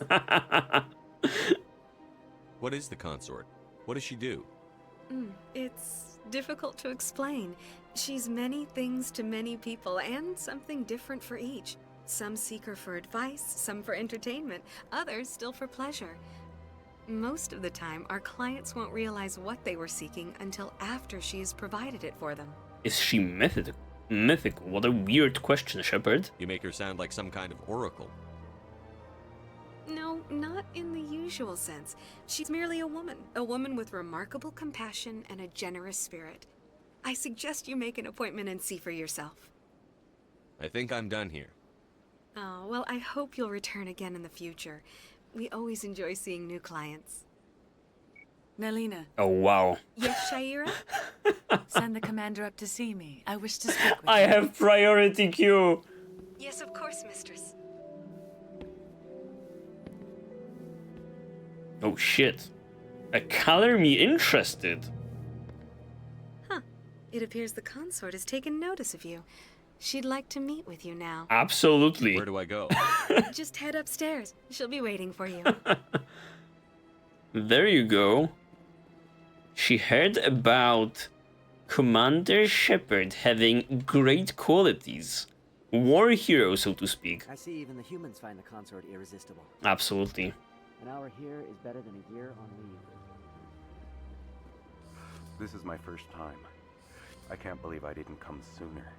What is the consort? What does she do? It's difficult to explain. She's many things to many people, and something different for each. Some seek her for advice, some for entertainment, others still for pleasure. Most of the time, our clients won't realize what they were seeking until after she has provided it for them. Is she mythical? What a weird question, Shepard. You make her sound like some kind of oracle. No, not in the usual sense. She's merely a woman with remarkable compassion and a generous spirit. I suggest you make an appointment and see for yourself. I think I'm done here. Oh, well, I hope you'll return again in the future. We always enjoy seeing new clients. Nelina. Oh, wow. Yes, Shaira? Send the commander up to see me. I wish to speak with I you. have priority queue. Yes, of course, mistress. Oh, shit. A color me interested. Huh. It appears the consort has taken notice of you. She'd like to meet with you now. Absolutely. Where do I go? Just head upstairs. She'll be waiting for you. There you go. She heard about Commander Shepard having great qualities. War hero, so to speak. I see even the humans find the consort irresistible. Absolutely. An hour here is better than a year on leave. This is my first time. I can't believe I didn't come sooner.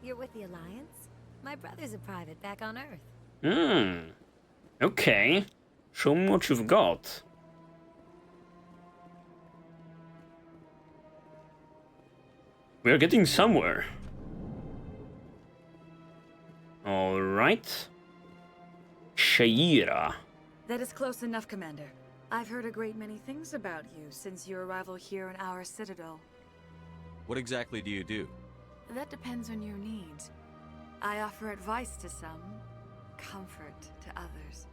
You're with the Alliance? My brother's a private back on Earth. Okay. Show me what you've got. We're getting somewhere. Alright. Shaira. That is close enough, Commander. I've heard a great many things about you since your arrival here in our Citadel. What exactly do you do? That depends on your needs. I offer advice to some, comfort to others.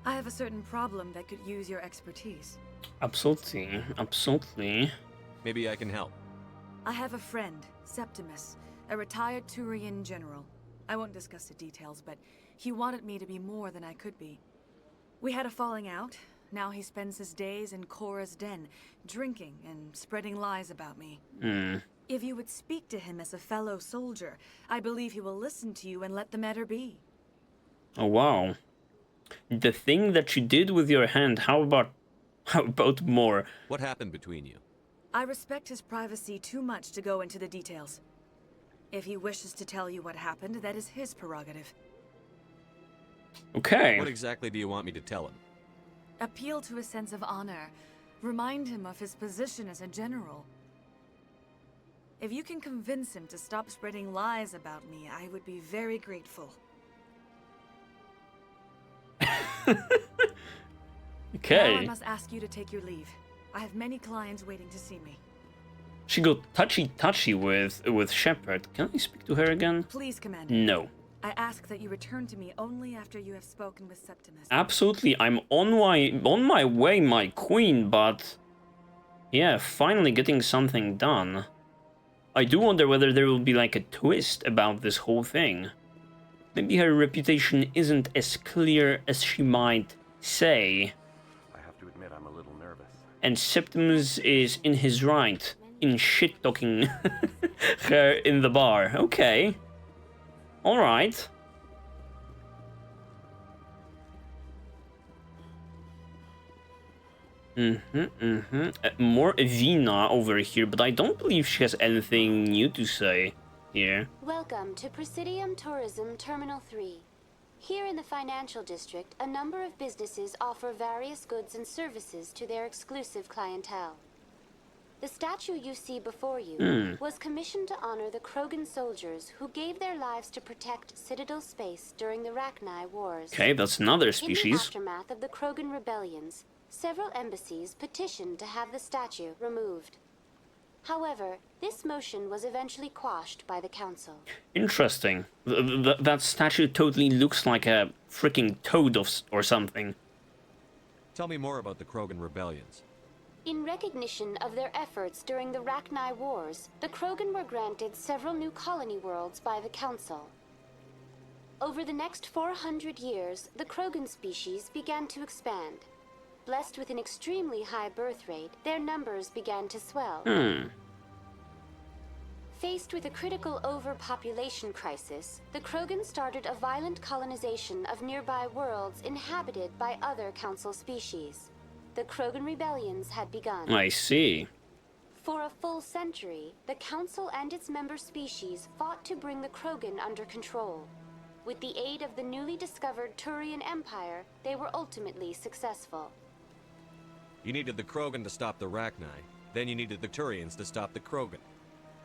I have a certain problem that could use your expertise. Absolutely, absolutely. Maybe I can help. I have a friend, Septimus, a retired Turian general. I won't discuss the details, but he wanted me to be more than I could be. We had a falling out. Now he spends his days in Korra's den, drinking and spreading lies about me. If you would speak to him as a fellow soldier, I believe he will listen to you and let the matter be. Oh wow. The thing that you did with your hand, how about more? What happened between you? I respect his privacy too much to go into the details. If he wishes to tell you what happened, that is his prerogative. Okay. What exactly do you want me to tell him? Appeal to his sense of honor. Remind him of his position as a general. If you can convince him to stop spreading lies about me, I would be very grateful. Okay. Now I must ask you to take your leave. I have many clients waiting to see me. She got touchy-touchy with Shepard. Can I speak to her again? Please, Commander. No. I ask that you return to me only after you have spoken with Septimus. Absolutely, I'm on my way, my queen, but yeah, finally getting something done. I do wonder whether there will be like a twist about this whole thing. Maybe her reputation isn't as clear as she might say. I have to admit I'm a little nervous. And Septimus is in his right in shit-talking her in the bar. Okay. Alright. More Evina over here, but I don't believe she has anything new to say here. Welcome to Presidium Tourism Terminal 3. Here in the financial district, a number of businesses offer various goods and services to their exclusive clientele. The statue you see before you was commissioned to honor the Krogan soldiers who gave their lives to protect Citadel space during the Rachni Wars. Okay, that's another In the species. aftermath of the Krogan rebellions, several embassies petitioned to have the statue removed. However, this motion was eventually quashed by the council. Interesting. That statue totally looks like a freaking toad or something. Tell me more about the Krogan rebellions. In recognition of their efforts during the Rachni Wars, the Krogan were granted several new colony worlds by the Council. Over the next 400 years, the Krogan species began to expand. Blessed with an extremely high birth rate, their numbers began to swell. Faced with a critical overpopulation crisis, the Krogan started a violent colonization of nearby worlds inhabited by other Council species. The Krogan rebellions had begun. I see. For a full century, the Council and its member species fought to bring the Krogan under control. With the aid of the newly discovered Turian Empire, they were ultimately successful. You needed the Krogan to stop the Rachni, then you needed the Turians to stop the Krogan.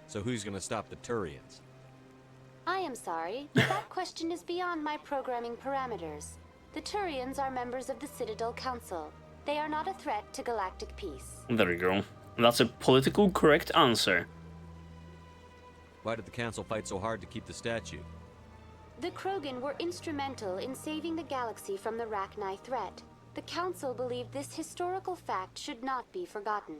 So who's gonna stop the Turians? I am sorry, but that question is beyond my programming parameters. The Turians are members of the Citadel Council. They are not a threat to galactic peace. There you go. That's a political correct answer. Why did the Council fight so hard to keep the statue? The Krogan were instrumental in saving the galaxy from the Rachni threat. The Council believed this historical fact should not be forgotten.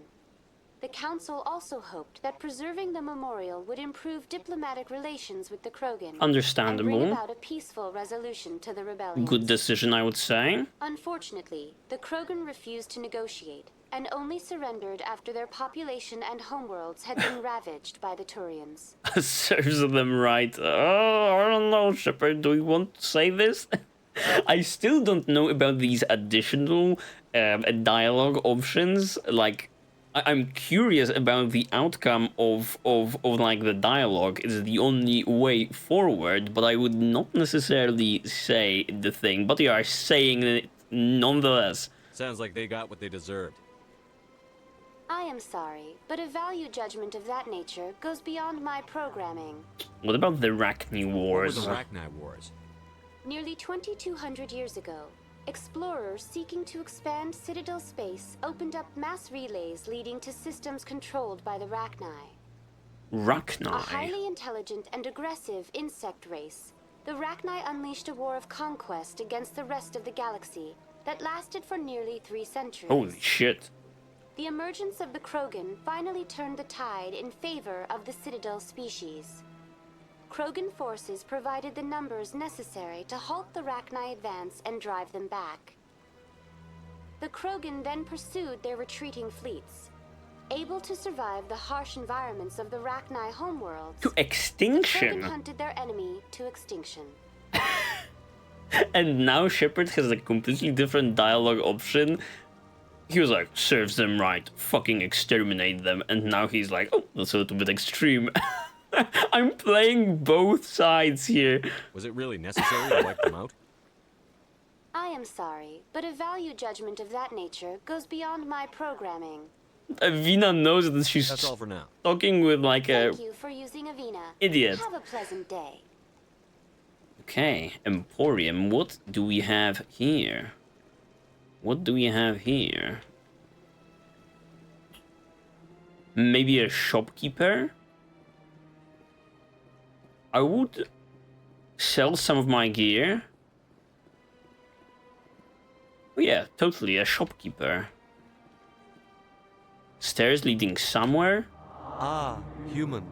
The Council also hoped that preserving the memorial would improve diplomatic relations with the Krogan. Understandable. And bring about a peaceful resolution to the rebellion. Good decision, I would say. Unfortunately, the Krogan refused to negotiate, and only surrendered after their population and homeworlds had been ravaged by the Turians. Serves them right. Oh, I don't know, Shepard. Do we want to say this? I still don't know about these additional dialogue options. Like, I'm curious about the outcome of like the dialogue. It's the only way forward, but I would not necessarily say the thing. But you are saying it nonetheless. Sounds like they got what they deserved. I am sorry, but a value judgment of that nature goes beyond my programming. What about the Rachni Wars? What were the Rachni Wars? Nearly 2,200 years ago, explorers seeking to expand Citadel space opened up mass relays leading to systems controlled by the Rachni. Rachni? A highly intelligent and aggressive insect race, the Rachni unleashed a war of conquest against the rest of the galaxy that lasted for nearly 3 centuries. Holy shit. The emergence of the Krogan finally turned the tide in favor of the Citadel species. Krogan forces provided the numbers necessary to halt the Rachni advance and drive them back. The Krogan then pursued their retreating fleets. Able to survive the harsh environments of the Rachni homeworlds, to extinction. The Krogan hunted their enemy to extinction. And now Shepard has a completely different dialogue option. He was like, serves them right, fucking exterminate them. And now he's like, oh, that's a little bit extreme. I'm playing both sides here. Was it really necessary to wipe them out? I am sorry, but a value judgment of that nature goes beyond my programming. Avina knows that she's That's all for now. talking with like a Thank you for using Avina. idiot. Have a pleasant day. Okay, Emporium, what do we have here? What do we have here? Maybe a shopkeeper? I would sell some of my gear. Oh yeah, totally, a shopkeeper. Stairs leading somewhere? Ah, human.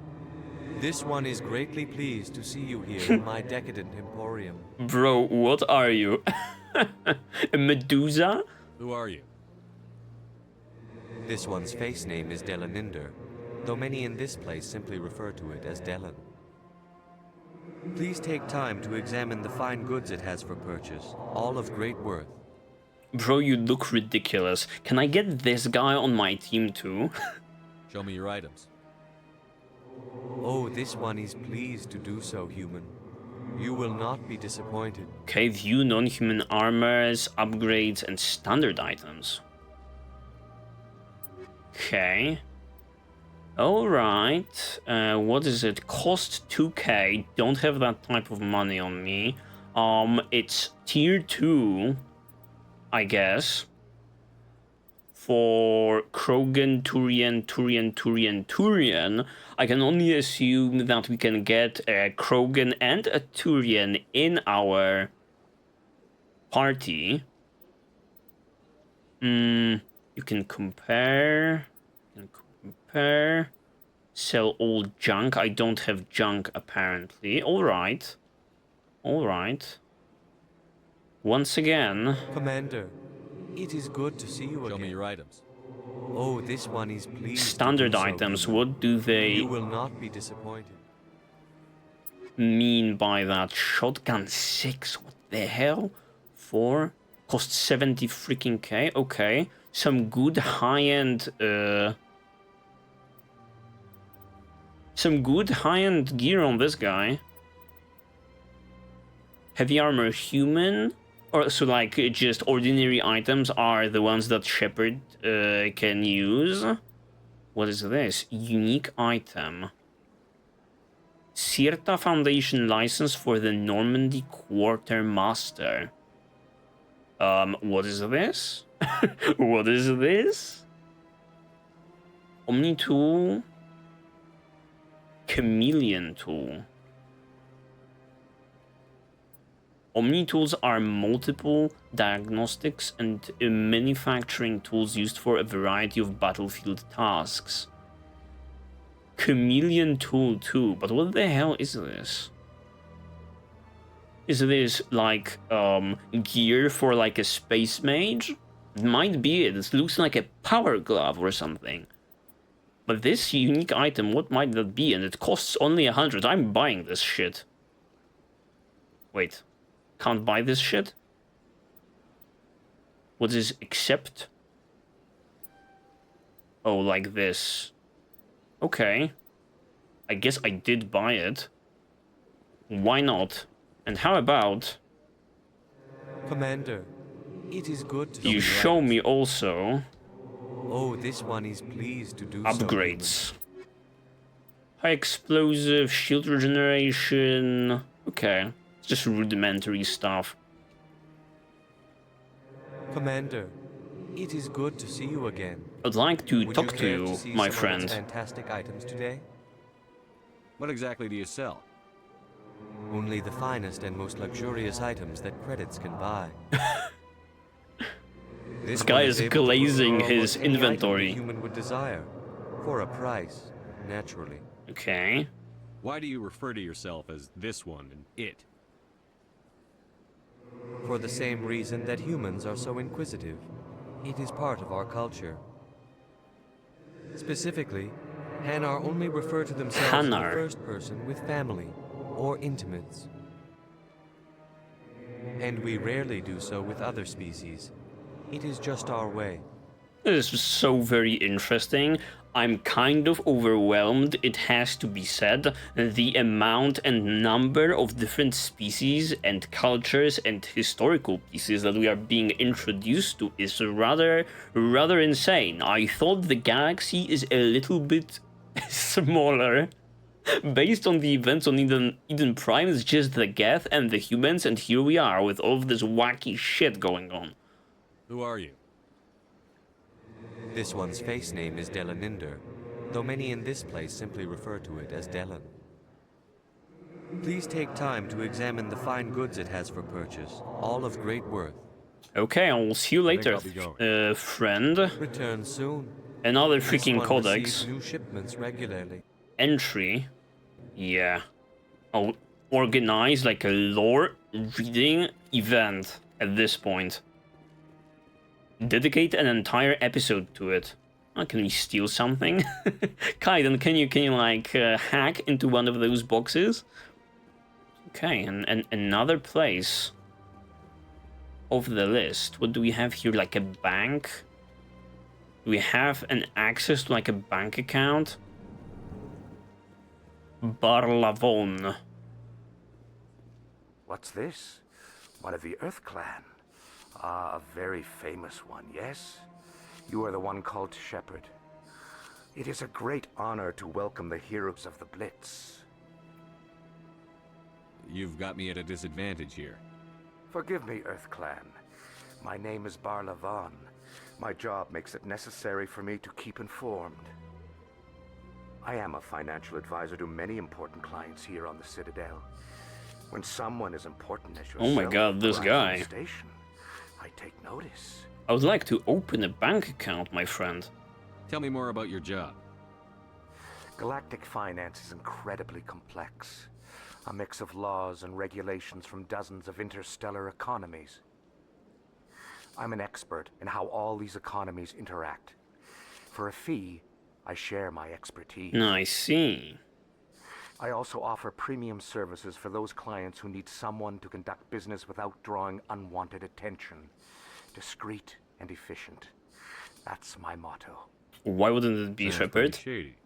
This one is greatly pleased to see you here in my decadent emporium. Bro, what are you? A Medusa? Who are you? This one's face name is Delaninder, though many in this place simply refer to it as Delan. Please take time to examine the fine goods it has for purchase, all of great worth. Bro, you look ridiculous. Can I get this guy on my team too? Show me your items. Oh, this one is pleased to do so, human. You will not be disappointed. Okay, view non-human armors, upgrades, and standard items. Okay. Alright. What is it? Cost 2k. Don't have that type of money on me. It's tier 2, I guess. For Krogan, Turian, I can only assume that we can get a Krogan and a Turian in our party. You can compare. Sell all junk. I don't have junk, apparently. Alright. Alright. Once again. Commander, it is good to see you again. Show me your items. Oh, this one is pleased. Standard items, what do they... You will not be disappointed. Mean by that? Shotgun 6, what the hell? 4? Cost 70 freaking K? Okay. Some good high-end, Some good high-end gear on this guy. Heavy armor human? Or so like just ordinary items are the ones that Shepard can use. What is this? Unique item. Sirta Foundation license for the Normandy Quartermaster. What is this? What is this? Omni tool. Chameleon tool. Omni tools are multiple diagnostics and manufacturing tools used for a variety of battlefield tasks. Chameleon tool too, but what the hell is this? Is this like gear for like a space mage? It might be it. This looks like a power glove or something. But this unique item, what might that be? And it costs only 100. I'm buying this shit. Wait. Can't buy this shit? What is accept? Oh, like this. Okay. I guess I did buy it. Why not? And how about... Commander, it is good to you show me also... Oh, this one is pleased to do upgrades. So, high explosive, shield regeneration... Okay. Just rudimentary stuff. Commander, it is good to see you again. I'd like to talk to you, my friend. Fantastic items today. What exactly do you sell? Only the finest and most luxurious items that credits can buy. This guy is glazing his inventory. Human would desire, for a price, naturally. Okay. Why do you refer to yourself as this one and it? For the same reason that humans are so inquisitive. It is part of our culture. Specifically, Hanar only refer to themselves in the first person with family or intimates. And we rarely do so with other species. It is just our way. This is so very interesting. I'm kind of overwhelmed, it has to be said. The amount and number of different species and cultures and historical pieces that we are being introduced to is rather insane. I thought the galaxy is a little bit smaller. Based on the events on Eden Prime, it's just the Geth and the humans, and here we are with all of this wacky shit going on. Who are you? This one's face name is Delaninder, though many in this place simply refer to it as Delan. Please take time to examine the fine goods it has for purchase, all of great worth. Okay, I will see you later, friend. Return soon. Another This freaking one codex. receives new shipments regularly. Entry. Yeah. I'll organize like a lore reading event at this point. Dedicate an entire episode to it. Oh, can we steal something? Kaiden, can you like hack into one of those boxes? Okay, and another place of the list. What do we have here? Like a bank? Do we have an access to like a bank account? Barlavon. What's this? One of the Earth Clan. Ah, a very famous one, yes? You are the one called Shepherd. It is a great honor to welcome the heroes of the Blitz. You've got me at a disadvantage here. Forgive me, Earth Clan. My name is Barlavon. My job makes it necessary for me to keep informed. I am a financial advisor to many important clients here on the Citadel. When someone as important as yourself, oh my god, this guy. Station, I take notice. I would like to open a bank account, my friend. Tell me more about your job. Galactic finance is incredibly complex. A mix of laws and regulations from dozens of interstellar economies. I'm an expert in how all these economies interact. For a fee, I share my expertise. I see. I also offer premium services for those clients who need someone to conduct business without drawing unwanted attention. Discreet and efficient. That's my motto. Why wouldn't it be Shepard? Shady.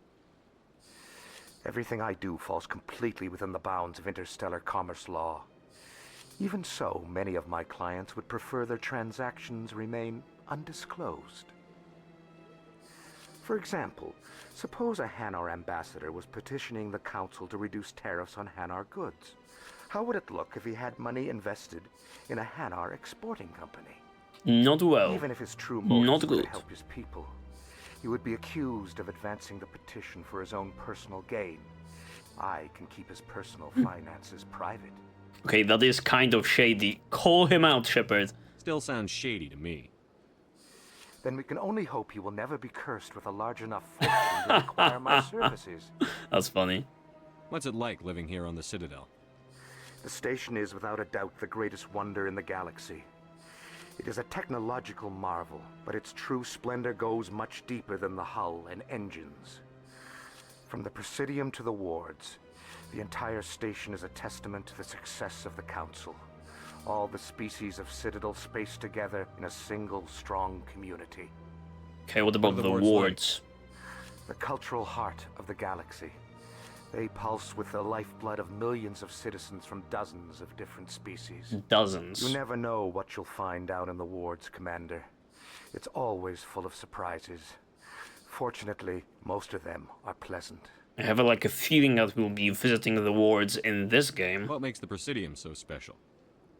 Everything I do falls completely within the bounds of interstellar commerce law. Even so, many of my clients would prefer their transactions remain undisclosed. For example, suppose a Hanar ambassador was petitioning the council to reduce tariffs on Hanar goods. How would it look if he had money invested in a Hanar exporting company? Not well. Even if his true motives were good. to help his people, he would be accused of advancing the petition for his own personal gain. I can keep his personal finances private. Okay, that is kind of shady. Call him out, Shepard. Still sounds shady to me. Then we can only hope he will never be cursed with a large enough fortune to require my services. That's funny. What's it like living here on the Citadel? The station is without a doubt the greatest wonder in the galaxy. It is a technological marvel, but its true splendor goes much deeper than the hull and engines. From the Presidium to the wards, the entire station is a testament to the success of the Council. All the species of Citadel spaced together in a single strong community. Okay, what about the wards? The cultural heart of the galaxy. They pulse with the lifeblood of millions of citizens from dozens of different species. Dozens. You never know what you'll find down in the wards, Commander. It's always full of surprises. Fortunately, most of them are pleasant. I have like a feeling that we'll be visiting the wards in this game. What makes the Presidium so special?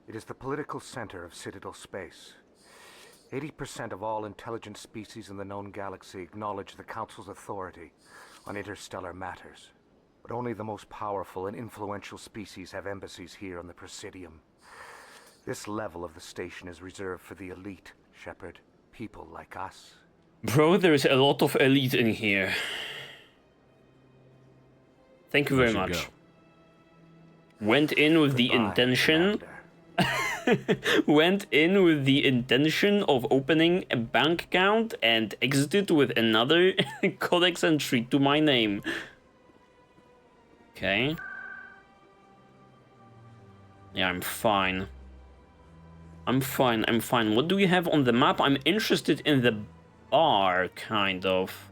It is the political center of Citadel space. 80% of all intelligent species in the known galaxy acknowledge the Council's authority on interstellar matters. But only the most powerful and influential species have embassies here on the Presidium. This level of the station is reserved for the elite, Shepard. People like us. Bro, there's a lot of elite in here. Thank you very much. Went in with the intention... Went in with the intention of opening a bank account and exited with another codex entry to my name. Okay. Yeah, I'm fine. I'm fine. What do we have on the map? I'm interested in the bar, kind of.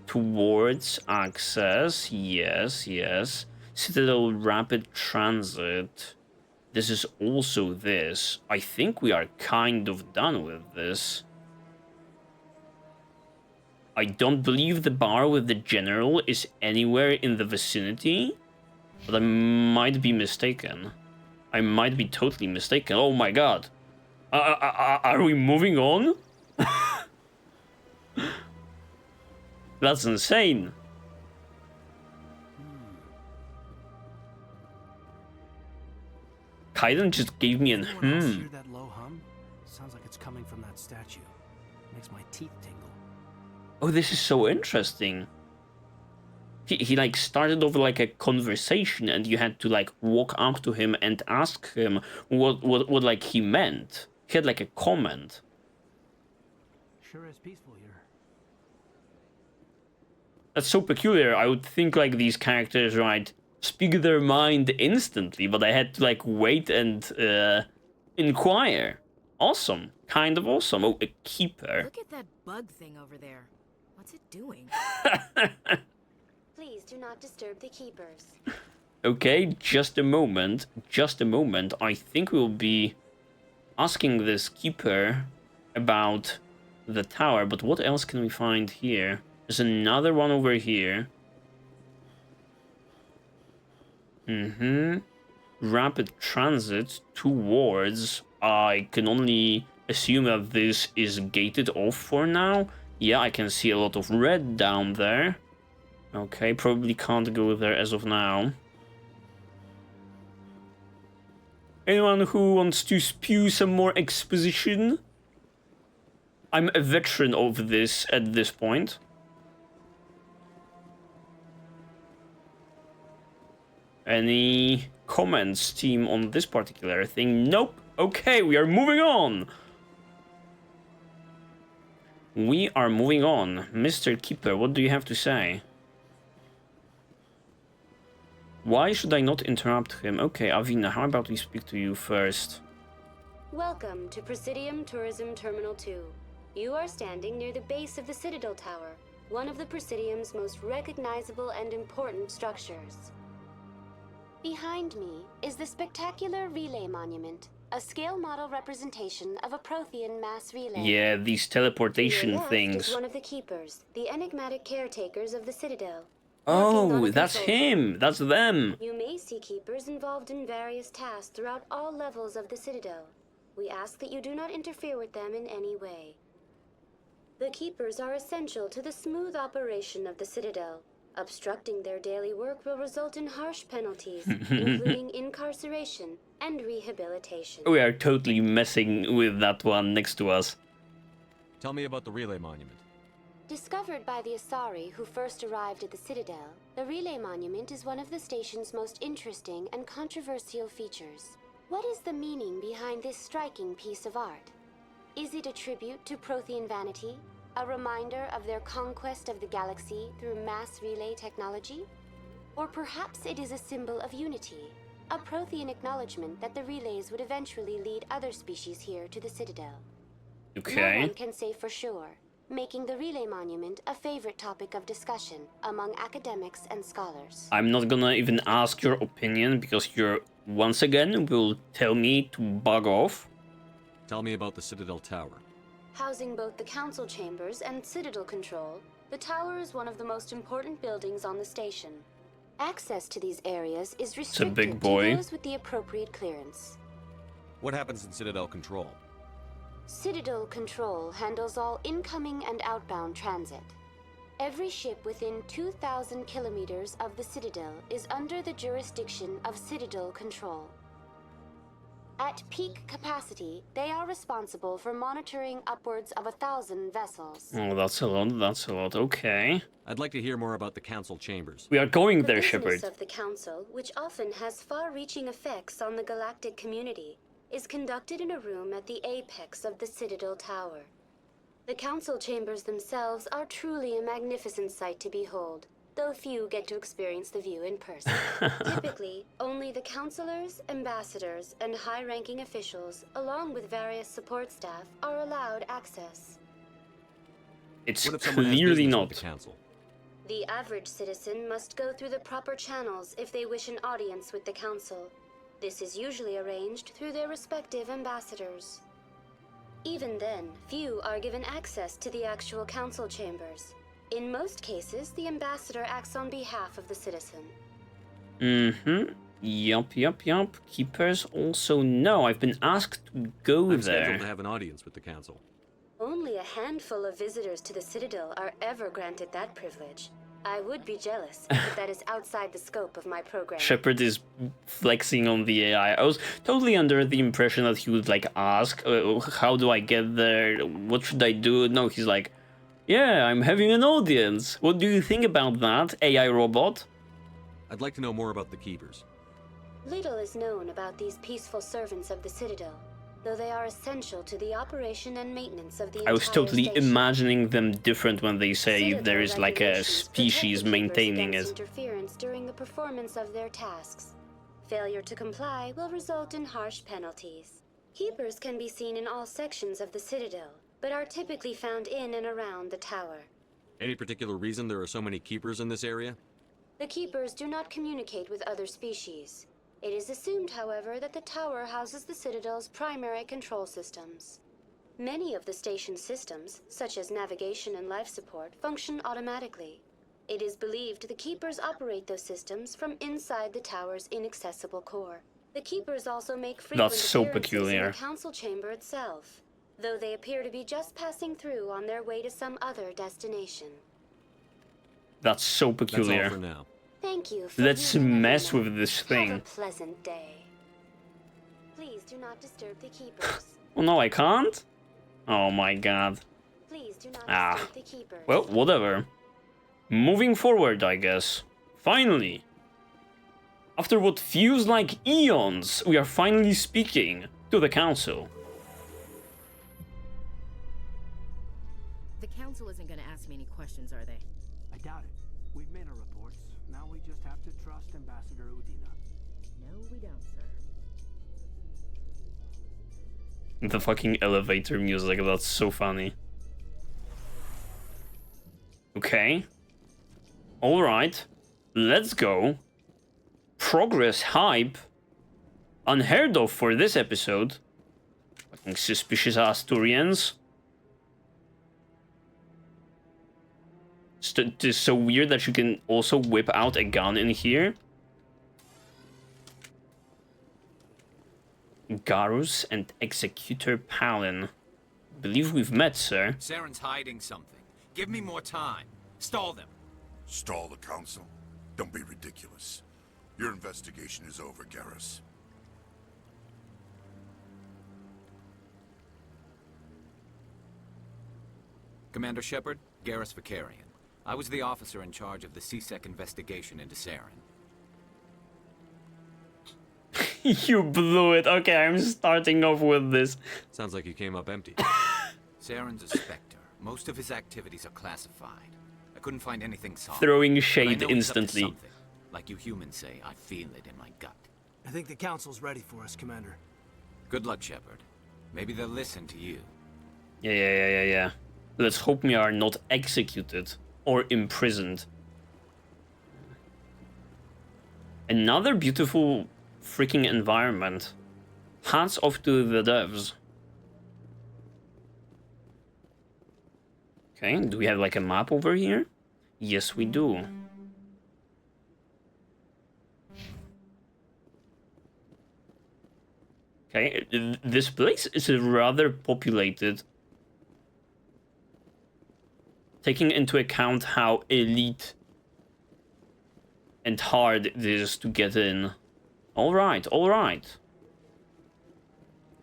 Towards access. Yes. Citadel Rapid Transit. This is also this. I think we are kind of done with this. I don't believe the bar with the general is anywhere in the vicinity, but I might be mistaken. I might be totally mistaken. Oh my god. Are we moving on? That's insane. Kaiden just gave me an Anyone else hear that low hum? Sounds like it's coming from that statue. Makes my teeth tingle. Oh, this is so interesting. He like started over like a conversation, and you had to like walk up to him and ask him what like he meant. He had like a comment. Sure is peaceful here. That's so peculiar. I would think like these characters, right, speak their mind instantly, but I had to like wait and inquire. Awesome. Kind of awesome. Oh, a keeper. Look at that bug thing over there. What's it doing? Please do not disturb the keepers. Okay, just a moment. Just a moment. I think we'll be asking this keeper about the tower, but what else can we find here? There's another one over here. Rapid transit towards... I can only assume that this is gated off for now. Yeah, I can see a lot of red down there. Okay, probably can't go there as of now. Anyone who wants to spew some more exposition? I'm a veteran of this at this point. Any comments, team, on this particular thing? Nope. Okay, we are moving on. We are moving on. Mr. Keeper, what do you have to say? Why should I not interrupt him? Okay, Avina, how about we speak to you first? Welcome to Presidium Tourism Terminal 2. You are standing near the base of the Citadel Tower, one of the Presidium's most recognizable and important structures. Behind me is the spectacular Relay Monument, a scale model representation of a Prothean mass relay. Yeah, these teleportation To your left things. is one of the keepers, the enigmatic caretakers of the Citadel. Oh, that's him. That's them. You may see keepers involved in various tasks throughout all levels of the Citadel. We ask that you do not interfere with them in any way. The keepers are essential to the smooth operation of the Citadel. Obstructing their daily work will result in harsh penalties, including incarceration and rehabilitation. We are totally messing with that one next to us. Tell me about the Relay Monument. Discovered by the Asari who first arrived at the Citadel, the Relay Monument is one of the station's most interesting and controversial features. What is the meaning behind this striking piece of art? Is it a tribute to Prothean vanity? A reminder of their conquest of the galaxy through mass relay technology? Or perhaps it is a symbol of unity, a Prothean acknowledgement that the relays would eventually lead other species here to the Citadel. Okay. No one can say for sure, making the Relay Monument a favorite topic of discussion among academics and scholars. I'm not gonna even ask your opinion because you're once again will tell me to bug off. Tell me about the Citadel Tower. Housing both the council chambers and Citadel control, the tower is one of the most important buildings on the station. Access to these areas is restricted big boy. to those with the appropriate clearance. What happens in Citadel Control? Citadel Control handles all incoming and outbound transit. Every ship within 2,000 kilometers of the Citadel is under the jurisdiction of Citadel Control. At peak capacity, they are responsible for monitoring upwards of 1,000 vessels. Oh, that's a lot. That's a lot. Okay. I'd like to hear more about the council chambers. We are going The there, business Shepard. of the Council, which often has far-reaching effects on the galactic community, is conducted in a room at the apex of the Citadel Tower. The Council chambers themselves are truly a magnificent sight to behold, though few get to experience the view in person. Typically, only the councilors, ambassadors, and high-ranking officials, along with various support staff, are allowed access. It's What if someone has clearly business not. with the council? The average citizen must go through the proper channels if they wish an audience with the Council. This is usually arranged through their respective ambassadors. Even then, few are given access to the actual council chambers. In most cases, the ambassador acts on behalf of the citizen. Yup. Keepers also no. I've been asked to go I'm there. scheduled to have an audience with the council. Only a handful of visitors to the Citadel are ever granted that privilege. I would be jealous, but that is outside the scope of my program. Shepard is flexing on the AI. I was totally under the impression that he would like ask, how do I get there? What should I do? No, he's like, yeah, I'm having an audience. What do you think about that, AI robot? I'd like to know more about the Keepers. Little is known about these peaceful servants of the Citadel, though they are essential to the operation and maintenance of the entire I was totally station. imagining them different when they say Citadel there is like a regulations species protect the maintaining keepers it. against interference during the performance of their tasks. Failure to comply will result in harsh penalties. Keepers can be seen in all sections of the Citadel, but are typically found in and around the tower. Any particular reason there are so many Keepers in this area? The Keepers do not communicate with other species. It is assumed, however, that the tower houses the Citadel's primary control systems. Many of the station's systems, such as navigation and life support, function automatically. It is believed the Keepers operate those systems from inside the tower's inaccessible core. The Keepers also make frequent That's so appearances in peculiar. the council chamber itself, though they appear to be just passing through on their way to some other destination. That's so peculiar. That's all for now. Thank you for Let's viewing, mess everyone. with this Have a thing. pleasant day. Please do not disturb the Keepers. Oh no, I can't? Oh my god. Please do not Ah. disturb the Keepers. Well, whatever. Moving forward, I guess. Finally. After what feels like eons, we are finally speaking to the council. The council isn't gonna ask me any questions, are they? I doubt it. We've made our reports. Now we just have to trust Ambassador Udina. No, we don't, sir. The fucking elevator music, that's so funny. Okay. Alright. Let's go. Progress hype. Unheard of for this episode. Fucking suspicious Asturians. It's so weird that you can also whip out a gun in here. Garus and Executor Palin. Believe we've met, sir. Saren's hiding something. Give me more time. Stall them. Stall the council? Don't be ridiculous. Your investigation is over, Garrus. Commander Shepard, Garrus Vicarian. I was the officer in charge of the CSEC investigation into Saren. You blew it. Okay, I'm starting off with this. Sounds like you came up empty. Saren's a Spectre. Most of his activities are classified. I couldn't find anything solid. Throwing But I shade know he's up to instantly. something. Like you humans say, I feel it in my gut. I think the council's ready for us, Commander. Good luck, Shepard. Maybe they'll listen to you. Yeah. Let's hope we are not executed or imprisoned. Another beautiful freaking environment. Hats off to the devs. Okay, do we have like a map over here? Yes, we do. Okay, this place is rather populated. Taking into account how elite and hard it is to get in. Alright.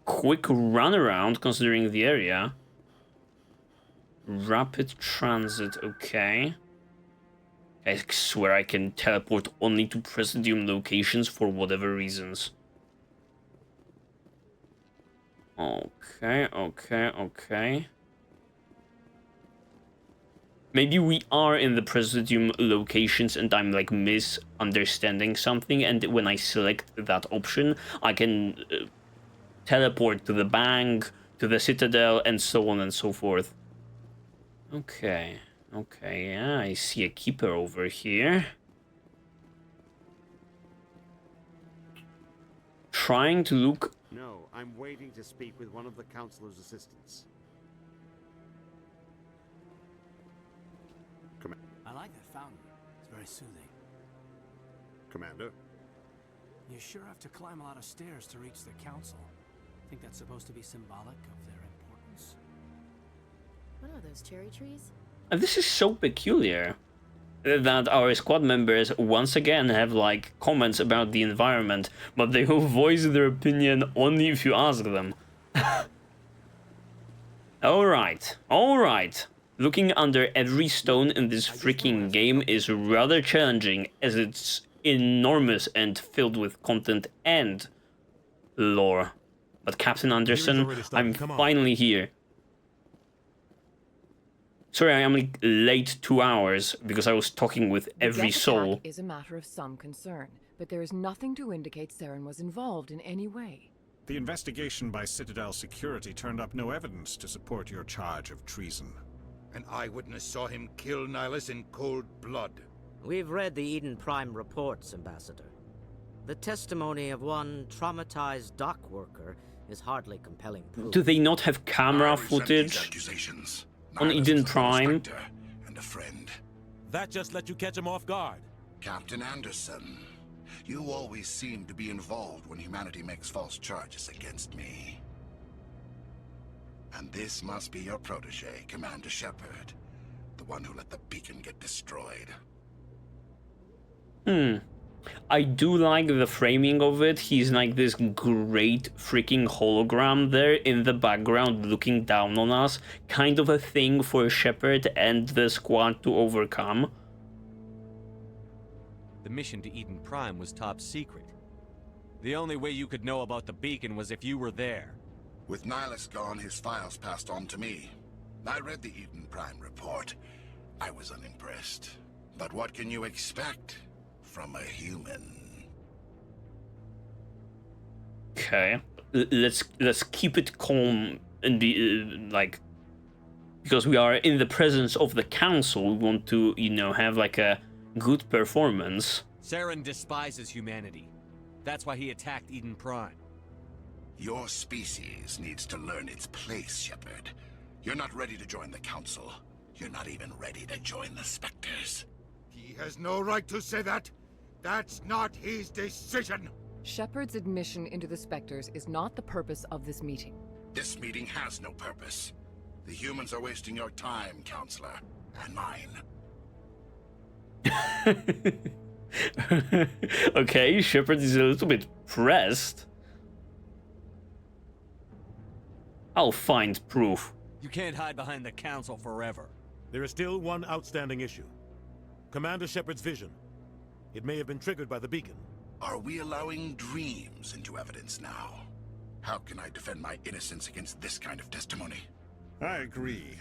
Quick run around considering the area. Rapid transit, okay. I swear I can teleport only to Presidium locations for whatever reasons. Okay. Maybe we are in the Presidium locations and I'm like misunderstanding something, and when I select that option, I can teleport to the bank, to the Citadel, and so on and so forth. Okay, yeah, I see a keeper over here. Trying to look... No, I'm waiting to speak with one of the Councilor's assistants. I like that fountain. It's very soothing. Commander? You sure have to climb a lot of stairs to reach the council. Think that's supposed to be symbolic of their importance? What are those cherry trees? And this is so peculiar that our squad members once again have like comments about the environment, but they will voice their opinion only if you ask them. Alright, alright. Looking under every stone in this freaking game is rather challenging, as it's enormous and filled with content and lore. But Captain Anderson, I'm finally here. Sorry, I am like late 2 hours because I was talking with every soul. Is a matter of some concern, but there is nothing to indicate Saren was involved in any way. The investigation by Citadel security turned up no evidence to support your charge of treason. An eyewitness saw him kill Nihilus in cold blood. We've read the Eden Prime reports, Ambassador. The testimony of one traumatized dock worker is hardly compelling proof. Do they not have camera footage on Eden Prime? And a friend. That just let you catch him off guard. Captain Anderson, you always seem to be involved when humanity makes false charges against me. And this must be your protege, Commander Shepard. The one who let the beacon get destroyed. I do like the framing of it. He's like this great freaking hologram there in the background looking down on us. Kind of a thing for Shepard and the squad to overcome. The mission to Eden Prime was top secret. The only way you could know about the beacon was if you were there. With Nihilus gone, his files passed on to me. I read the Eden Prime report. I was unimpressed. But what can you expect from a human? Okay, let's keep it calm and be like, because we are in the presence of the council. We want to, you know, have like a good performance. Saren despises humanity. That's why he attacked Eden Prime. Your species needs to learn its place, Shepard. You're not ready to join the council. You're not even ready to join the Spectres. He has no right to say that. That's not his decision. Shepard's admission into the Spectres is not the purpose of this meeting. This meeting has no purpose. The humans are wasting your time, Counselor, and mine. Okay, Shepard is a little bit pressed. I'll find proof. You can't hide behind the council forever. There is still one outstanding issue. Commander Shepard's vision. It may have been triggered by the beacon. Are we allowing dreams into evidence now? How can I defend my innocence against this kind of testimony? I agree.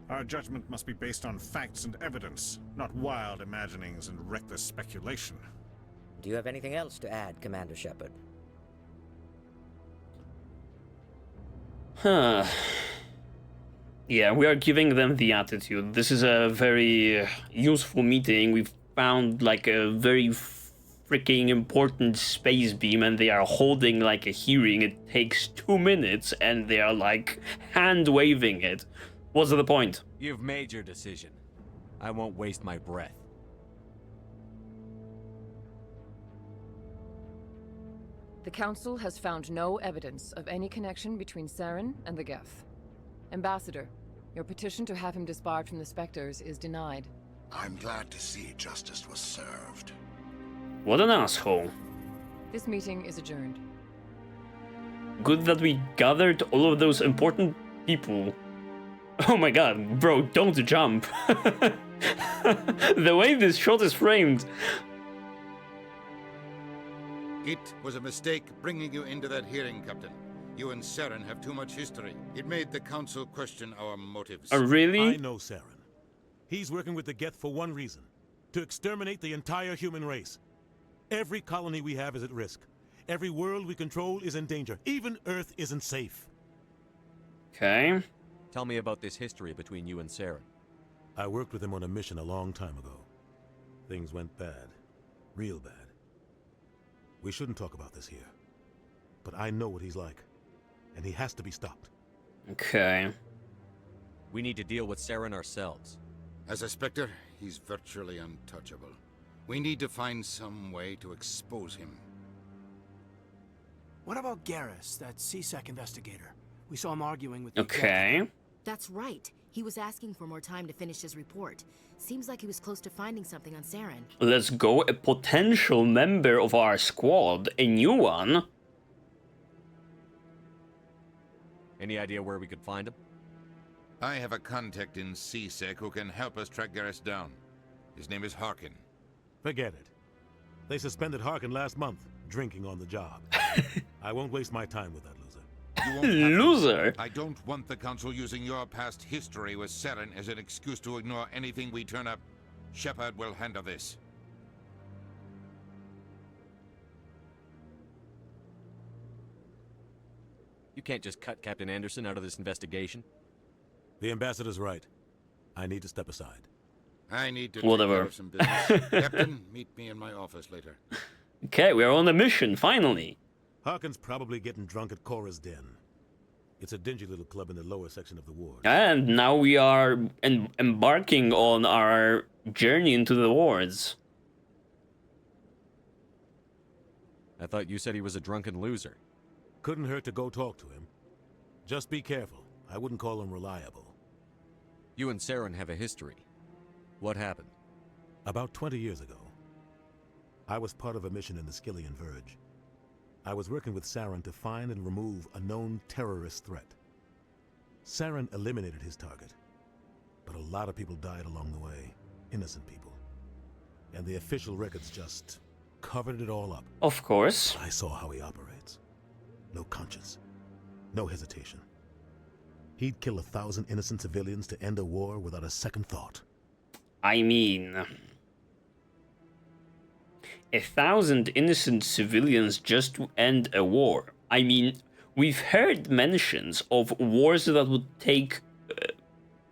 Our judgment must be based on facts and evidence, not wild imaginings and reckless speculation. Do you have anything else to add, Commander Shepard? Huh. Yeah, we are giving them the attitude. This is a very useful meeting. We've found like a very freaking important space beam and they are holding like a hearing. It takes 2 minutes and they are like hand waving it. What's the point? You've made your decision. I won't waste my breath. The Council has found no evidence of any connection between Saren and the Geth. Ambassador, your petition to have him disbarred from the Spectres is denied. I'm glad to see justice was served. What an asshole. This meeting is adjourned. Good that we gathered all of those important people. Oh my god, bro, don't jump. The way this shot is framed. It was a mistake bringing you into that hearing, Captain. You and Saren have too much history. It made the Council question our motives. Really? I know Saren. He's working with the Geth for one reason. To exterminate the entire human race. Every colony we have is at risk. Every world we control is in danger. Even Earth isn't safe. Okay. Tell me about this history between you and Saren. I worked with him on a mission a long time ago. Things went bad. Real bad. We shouldn't talk about this here. But I know what he's like. And he has to be stopped. Okay. We need to deal with Saren ourselves. As a Spectre, he's virtually untouchable. We need to find some way to expose him. What about Garrus, that CSEC investigator? We saw him arguing with the Okay. That's right. He was asking for more time to finish his report. Seems like he was close to finding something on Saren. Let's go. A potential member of our squad. A new one. Any idea where we could find him? I have a contact in CSEC who can help us track Garrus down. His name is Harkin. Forget it. They suspended Harkin last month, drinking on the job. I won't waste my time with that loser. You won't have to. Loser. I don't want the Council using your past history with Saren as an excuse to ignore anything we turn up. Shepard will handle this. You can't just cut Captain Anderson out of this investigation. The ambassador's right. I need to step aside. I need to Whatever. take care of some business. Captain, meet me in my office later. Okay, we are on a mission, finally. Harkin's probably getting drunk at Cora's Den. It's a dingy little club in the lower section of the ward. And now we are embarking on our journey into the wards. I thought you said he was a drunken loser. Couldn't hurt to go talk to him. Just be careful. I wouldn't call him reliable. You and Saren have a history. What happened? About 20 years ago, I was part of a mission in the Skillian Verge. I was working with Saren to find and remove a known terrorist threat. Saren eliminated his target, but a lot of people died along the way, innocent people. And the official records just covered it all up. Of course. I saw how he operates. No conscience, no hesitation. He'd kill 1,000 innocent civilians to end a war without a second thought. I mean, 1,000 innocent civilians just to end a war. I mean, we've heard mentions of wars that would take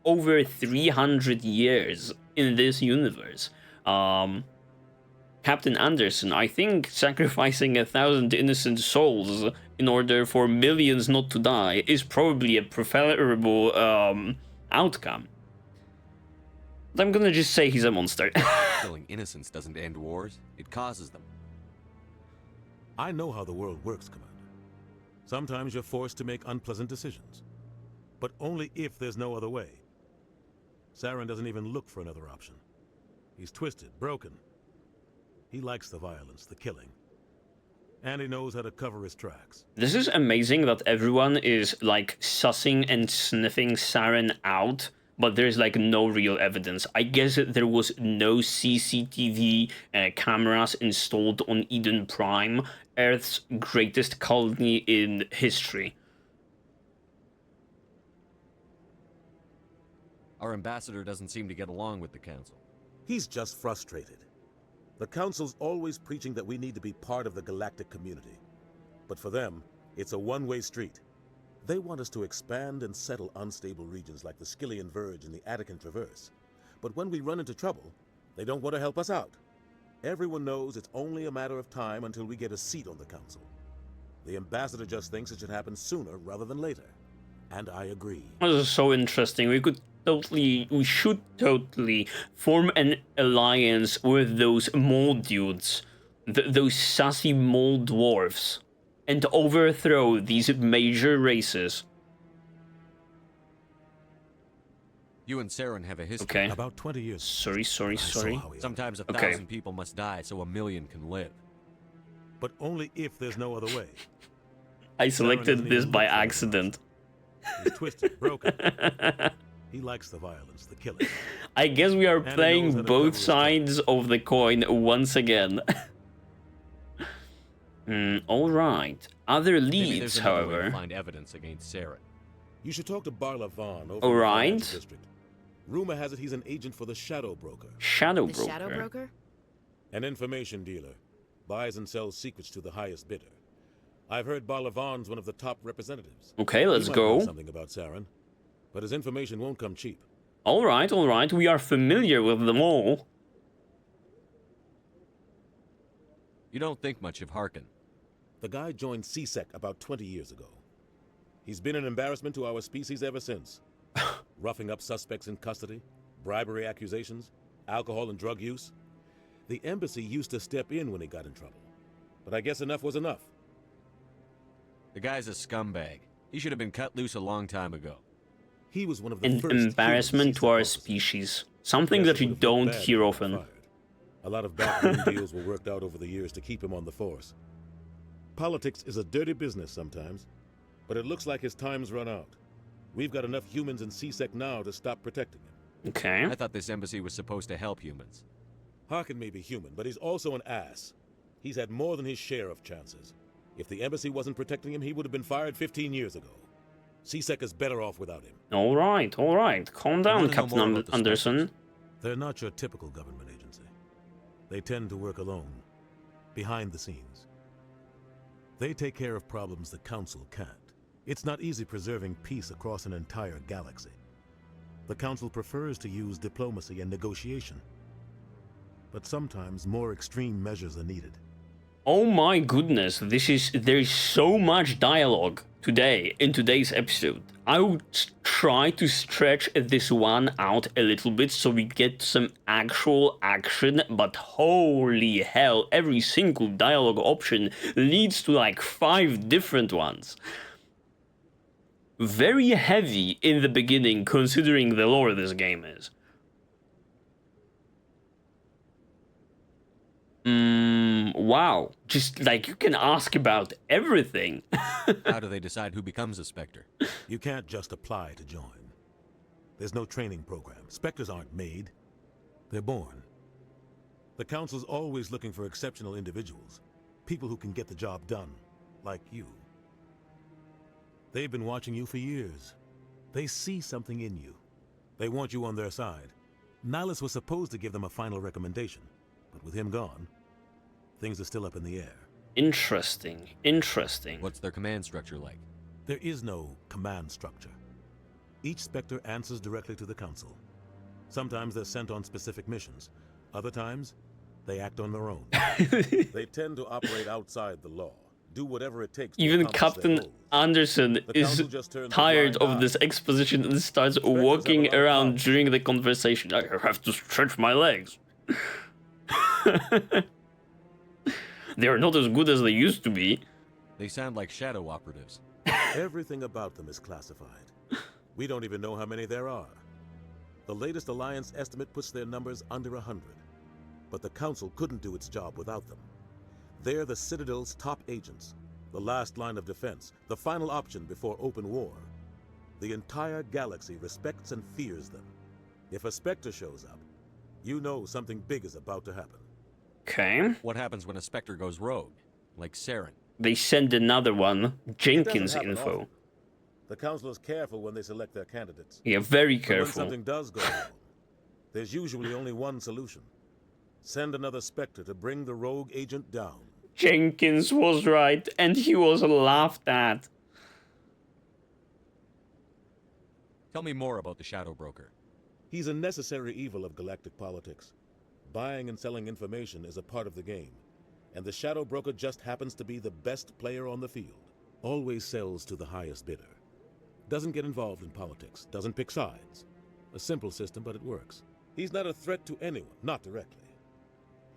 over 300 years in this universe. Captain Anderson, I think sacrificing 1,000 innocent souls in order for millions not to die is probably a preferable outcome. I'm gonna just say he's a monster. Killing innocents doesn't end wars, it causes them. I know how the world works, Commander. Sometimes you're forced to make unpleasant decisions. But only if there's no other way. Saren doesn't even look for another option. He's twisted, broken. He likes the violence, the killing. And he knows how to cover his tracks. This is amazing that everyone is, like, sussing and sniffing Saren out, but there's, like, no real evidence. I guess there was no CCTV cameras installed on Eden Prime, Earth's greatest colony in history. Our ambassador doesn't seem to get along with the Council. He's just frustrated. The Council's always preaching that we need to be part of the galactic community. But for them, it's a one-way street. They want us to expand and settle unstable regions like the Skillian Verge and the Attican Traverse. But when we run into trouble, they don't want to help us out. Everyone knows it's only a matter of time until we get a seat on the Council. The ambassador just thinks it should happen sooner rather than later. And I agree. This is so interesting. We should totally form an alliance with those mole dudes, those sassy mole dwarves, and overthrow these major races. You and Saren have a history. Okay. About 20 years. Sorry. Sometimes 1,000 people must die so 1,000,000 can live. But only if there's no other way. I selected this by accident. He's twisted, broken. He likes the violence, the killing. I guess we are playing both sides of the coin once again. All right. Other leads, however. Way to find evidence against Saren. You should talk to Barla Vaughn over All in the right. Financial District. Rumor has it he's an agent for the Shadow Broker. Shadow The Broker. Shadow Broker? An information dealer. Buys and sells secrets to the highest bidder. I've heard Barla Vaughn's one of the top representatives. Okay, let's He might go. know something about Saren, but his information won't come cheap. All right. We are familiar with them all. You don't think much of Harkin. The guy joined CSEC about 20 years ago. He's been an embarrassment to our species ever since. Roughing up suspects in custody, bribery accusations, alcohol and drug use. The embassy used to step in when he got in trouble. But I guess enough was enough. The guy's a scumbag. He should have been cut loose a long time ago. He was one of the An first embarrassment to our species. Something that you don't hear often. A lot of backroom deals were worked out over the years to keep him on the force. Politics is a dirty business sometimes, but it looks like his time's run out. We've got enough humans in C-Sec now to stop protecting him. Okay. I thought this embassy was supposed to help humans. Harkin may be human, but he's also an ass. He's had more than his share of chances. If the embassy wasn't protecting him, he would have been fired 15 years ago. C-Sec is better off without him. All right. Calm down, Captain Anderson. They're not your typical government agency. They tend to work alone, behind the scenes. They take care of problems the Council can't. It's not easy preserving peace across an entire galaxy. The Council prefers to use diplomacy and negotiation. But sometimes more extreme measures are needed. Oh my goodness, there is so much dialogue today in today's episode. I would try to stretch this one out a little bit so we get some actual action, but holy hell, every single dialogue option leads to like 5 different ones. Very heavy in the beginning considering the lore this game is. Wow. Just like you can ask about everything. How do they decide who becomes a Spectre? You can't just apply to join. There's no training program. Spectres aren't made. They're born. The Council's always looking for exceptional individuals. People who can get the job done. Like you. They've been watching you for years. They see something in you. They want you on their side. Nihilus was supposed to give them a final recommendation. But with him gone, things are still up in the air. Interesting. What's their command structure like? There is no command structure. Each Spectre answers directly to the Council. Sometimes they're sent on specific missions. Other times, they act on their own. They tend to operate outside the law. Do whatever it takes. Even Captain Anderson is tired of this exposition and starts walking around during the conversation. I have to stretch my legs. They are not as good as they used to be. They sound like shadow operatives. Everything about them is classified. We don't even know how many there are. The latest Alliance estimate puts their numbers under 100. But the Council couldn't do its job without them. They're the Citadel's top agents, the last line of defense, the final option before open war. The entire galaxy respects and fears them. If a Spectre shows up, you know something big is about to happen. Okay. What happens when a Spectre goes rogue? Like Saren? They send another one, Jenkins info. Often. The Council is careful when they select their candidates. Yeah, very But careful. when something does go wrong, there's usually only one solution. Send another Spectre to bring the rogue agent down. Jenkins was right, and he was laughed at. Tell me more about the Shadow Broker. He's a necessary evil of galactic politics. Buying and selling information is a part of the game, and the Shadow Broker just happens to be the best player on the field. Always sells to the highest bidder. Doesn't get involved in politics, doesn't pick sides. A simple system, but it works. He's not a threat to anyone, not directly.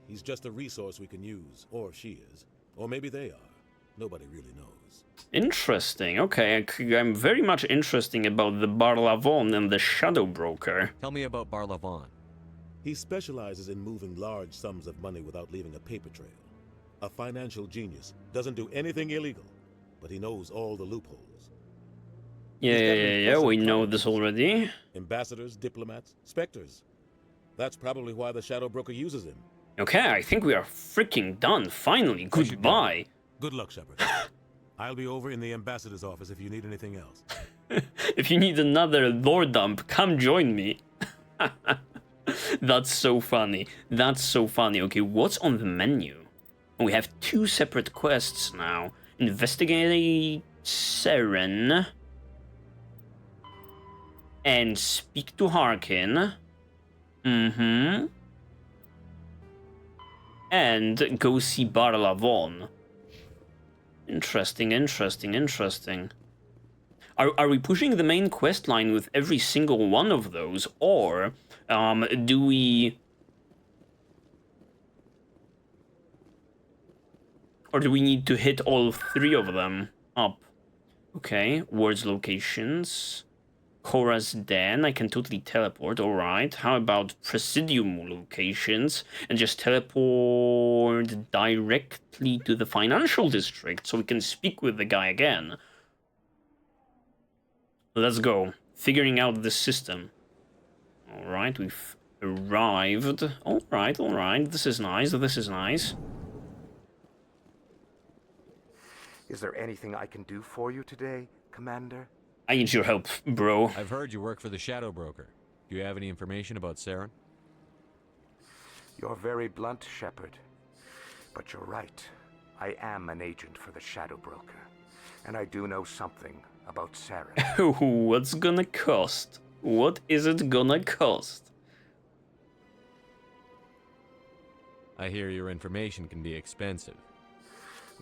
He's just a resource we can use, or she is. Or maybe they are. Nobody really knows. Interesting. Okay, I'm very much interested about the Barlavon and the Shadow Broker. Tell me about Barlavon. He specializes in moving large sums of money without leaving a paper trail. A financial genius. Doesn't do anything illegal, but he knows all the loopholes. Yeah, we know this already. Ambassadors, diplomats, Spectres. That's probably why the Shadow Broker uses him. Okay, I think we are freaking done. Finally, goodbye. Good luck, Shepard. I'll be over in the ambassador's office if you need anything else. If you need another lore dump, come join me. That's so funny. That's so funny. Okay, what's on the menu? We have 2 separate quests now. Investigate Saren. And speak to Harkin. And go see Barlavon. Interesting. Are we pushing the main quest line with every single one of those, or do we need to hit all 3 of them up? Okay, words locations. Korra's den, I can totally teleport, alright. How about Presidium locations? And just teleport directly to the financial district so we can speak with the guy again. Let's go. Figuring out the system. Alright, we've arrived. Alright. This is nice, this is nice. Is there anything I can do for you today, Commander? I need your help, bro. I've heard you work for the Shadow Broker. Do you have any information about Saren? You're very blunt, Shepard. But you're right. I am an agent for the Shadow Broker. And I do know something about Saren. What's gonna cost? What is it gonna cost? I hear your information can be expensive.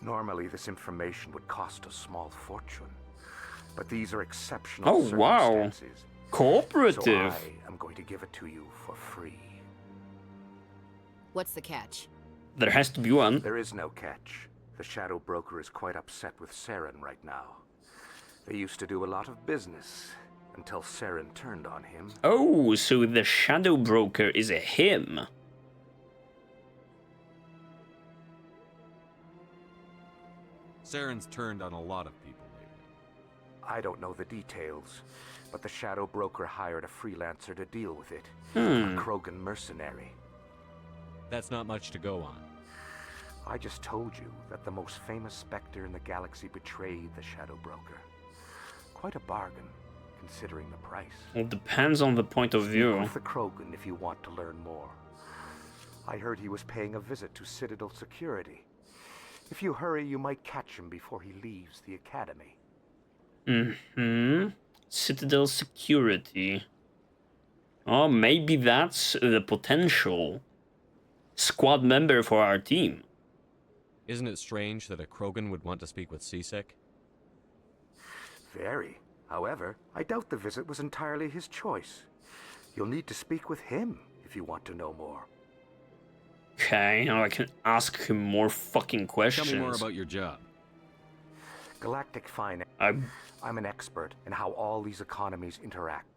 Normally, this information would cost a small fortune. But these are exceptional circumstances. Wow. Cooperative. So I am going to give it to you for free. What's the catch? There has to be one. There is no catch. The Shadow Broker is quite upset with Saren right now. They used to do a lot of business until Saren turned on him. Oh, so the Shadow Broker is a him. Saren's turned on a lot of people lately. I don't know the details, but the Shadow Broker hired a freelancer to deal with it. A Krogan mercenary. That's not much to go on. I just told you that the most famous Spectre in the galaxy betrayed the Shadow Broker. Quite a bargain, considering the price. It depends on the point of view. Speak with the Krogan if you want to learn more. I heard he was paying a visit to Citadel security. If you hurry, you might catch him before he leaves the academy. Citadel security. Oh, maybe that's the potential squad member for our team. Isn't it strange that a Krogan would want to speak with C-Sec? Very. However, I doubt the visit was entirely his choice. You'll need to speak with him if you want to know more. Okay, now I can ask him more fucking questions. Tell me more about your job. Galactic Finance. I'm an expert in how all these economies interact.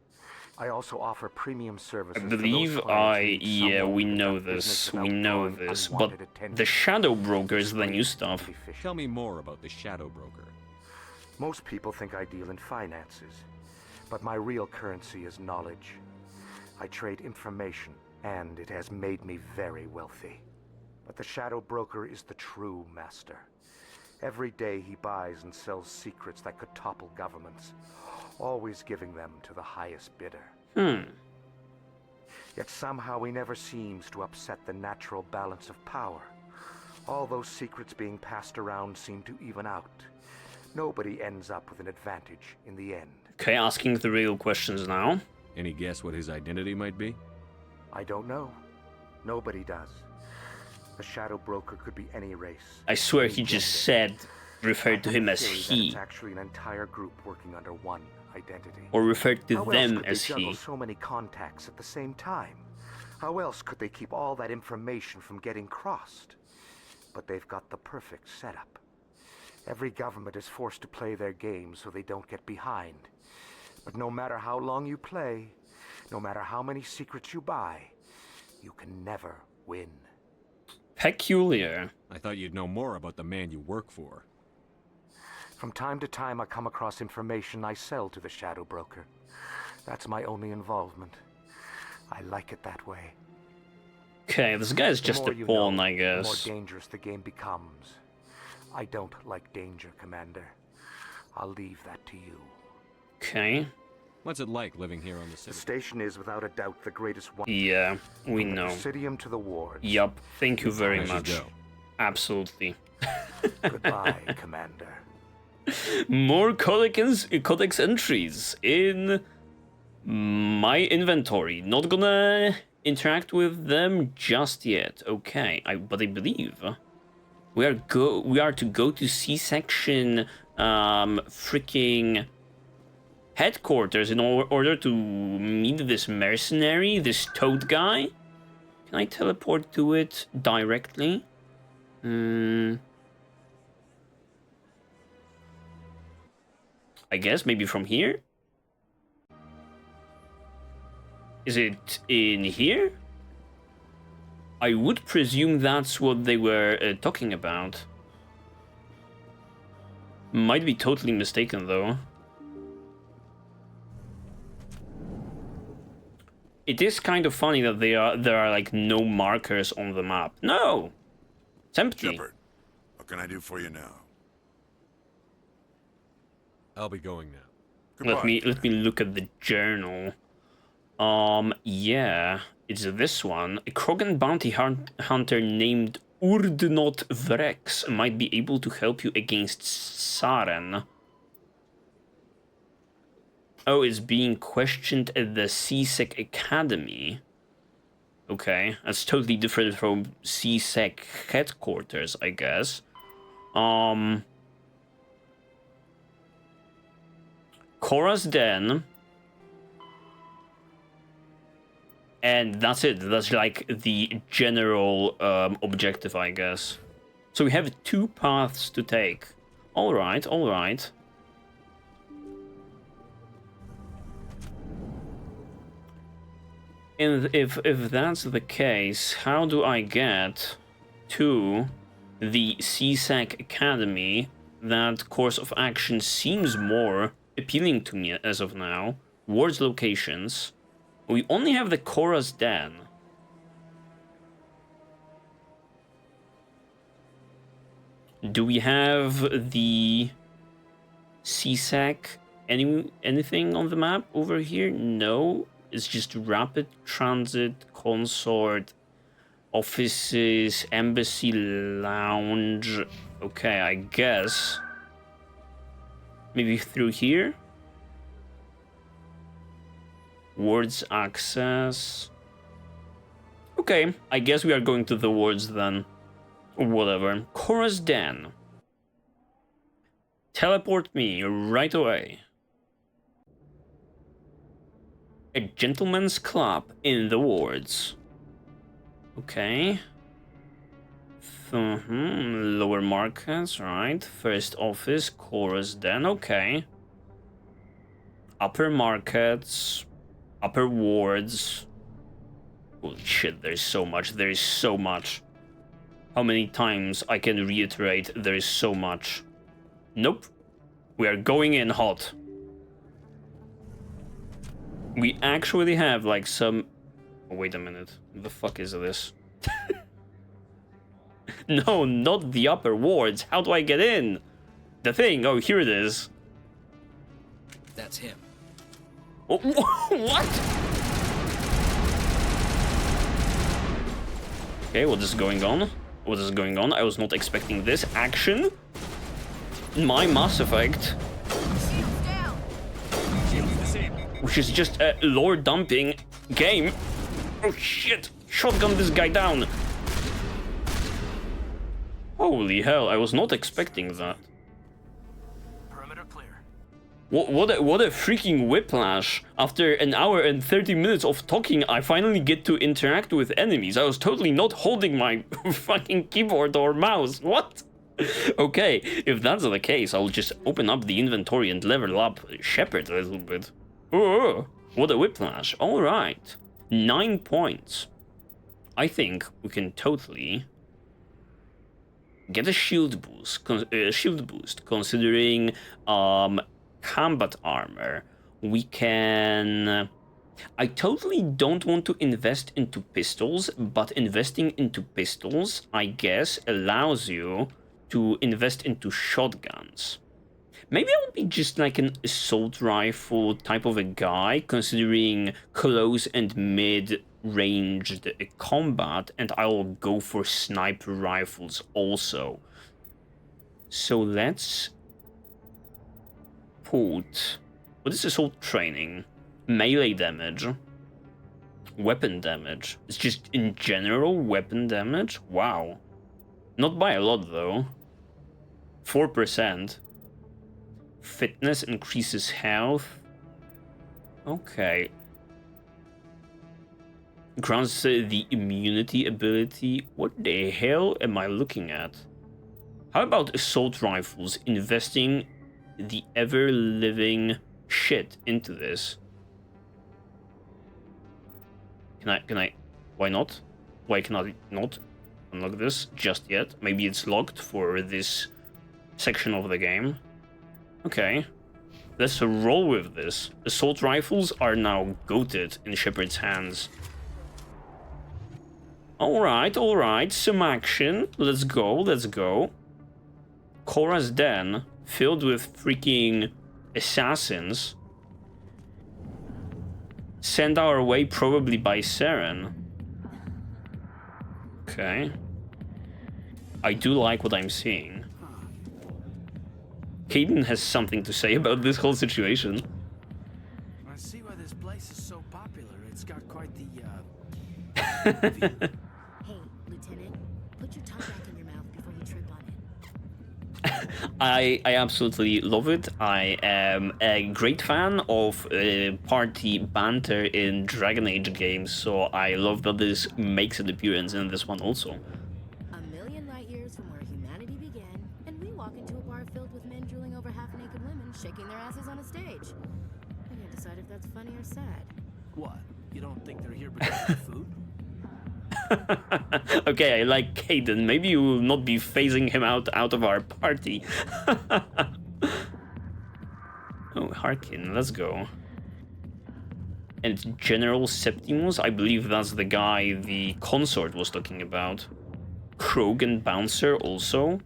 I also offer premium services. I believe we know this. We know this. But the Shadow Broker is the new stuff. Tell me more about the Shadow Broker. Most people think I deal in finances, but my real currency is knowledge. I trade information, and it has made me very wealthy. But the Shadow Broker is the true master. Every day he buys and sells secrets that could topple governments, always giving them to the highest bidder. Yet somehow he never seems to upset the natural balance of power. All those secrets being passed around seem to even out. Nobody ends up with an advantage in the end. Okay, asking the real questions now. Any guess what his identity might be? I don't know. Nobody does. The Shadow Broker could be any race. I swear he just said, referred to him as he. It's actually an entire group working under one identity. Or referred to them as he. How else could they juggle he? So many contacts at the same time? How else could they keep all that information from getting crossed? But they've got the perfect setup. Every government is forced to play their game so they don't get behind. But no matter how long you play, no matter how many secrets you buy, you can never win. Peculiar. I thought you'd know more about the man you work for. From time to time, I come across information I sell to the Shadow Broker. That's my only involvement. I like it that way. Okay, this guy's just a pawn, I guess. The more dangerous the game becomes. I don't like danger, Commander. I'll leave that to you. Okay. What's it like living here on the city? The station is without a doubt the greatest one. Yeah, we know. From the Presidium to the wards. Yup, thank you very much. Absolutely. Goodbye, Commander. More codex entries in my inventory. Not gonna interact with them just yet. Okay, but I believe we are to go to C-section freaking headquarters in order to meet this mercenary, this toad guy. Can I teleport to it directly? I guess maybe from here? Is it in here? I would presume that's what they were talking about. Might be totally mistaken though. It is kind of funny that there are like no markers on the map. No! It's empty. Shepard, what can I do for you now? I'll be going now. Goodbye, Let me look at the journal. Yeah, it's this one. A Krogan bounty hunter named Urdnot Vrex might be able to help you against Saren. Oh, it's being questioned at the CSEC Academy. Okay, that's totally different from CSEC headquarters, I guess. Korra's Den. And that's it. That's like the general objective, I guess. So we have 2 paths to take. Alright, alright. And if that's the case, how do I get to the CSEC Academy? That course of action seems more appealing to me as of now. Wards locations. We only have the Korra's Den. Do we have the CSEC? Anything on the map over here? No. It's just rapid transit, consort, offices, embassy lounge. Okay, I guess. Maybe through here? Wards access. Okay, I guess we are going to the wards then. Whatever. Korra's Den. Teleport me right away. A gentleman's club in the wards. Okay. Lower markets, right. First office, Korra's Den, okay. Upper markets, upper wards. Holy shit, there's so much, there is so much. How many times I can reiterate there is so much. Nope. We are going in hot. We actually have like some... Oh, wait a minute. What the fuck is this? No, not the upper wards. How do I get in? The thing. Oh, here it is. That's him. Oh, what? Okay, what is going on? What is going on? I was not expecting this. Action? My Mass Effect. Which is just a lore dumping game. Oh shit! Shotgun this guy down! Holy hell, I was not expecting that. Perimeter clear. What a freaking whiplash. After an hour and 30 minutes of talking, I finally get to interact with enemies. I was totally not holding my fucking keyboard or mouse. What? Okay, if that's the case, I'll just open up the inventory and level up Shepard a little bit. Oh, what a whiplash. Alright. 9 points. I think we can totally get a shield boost, considering combat armor. We can... I totally don't want to invest into pistols, but investing into pistols, I guess, allows you to invest into shotguns. Maybe I'll be just like an assault rifle type of a guy, considering close and mid-ranged combat, and I'll go for sniper rifles also. So let's put... What is assault training? Melee damage. Weapon damage. It's just in general weapon damage? Wow. Not by a lot though. 4%. Fitness increases health. Okay. Grants the immunity ability. What the hell am I looking at? How about assault rifles? Investing the ever-living shit into this. Can I, why not? Why cannot I not unlock this just yet? Maybe it's locked for this section of the game. Okay. Let's roll with this. Assault rifles are now goated in Shepard's hands. Alright, some action. Let's go. Korra's den, filled with freaking assassins. Sent our way probably by Saren. Okay. I do like what I'm seeing. Caden has something to say about this whole situation. I see why this place is so popular. It's got quite the, Hey, Lieutenant, put your tongue back in your mouth before you trip on it. I absolutely love it. I am a great fan of party banter in Dragon Age games, so I love that this makes an appearance in this one also. A million light years from where humanity began, and we walk into a bar filled with men drooling over half-naked women, shaking their asses on a stage. I can't decide if that's funny or sad. What? You don't think they're here because of food? Okay, I like Caden. Maybe you will not be phasing him out of our party. Oh, Harkin, let's go. And General Septimus, I believe that's the guy the consort was talking about. Krogan Bouncer also.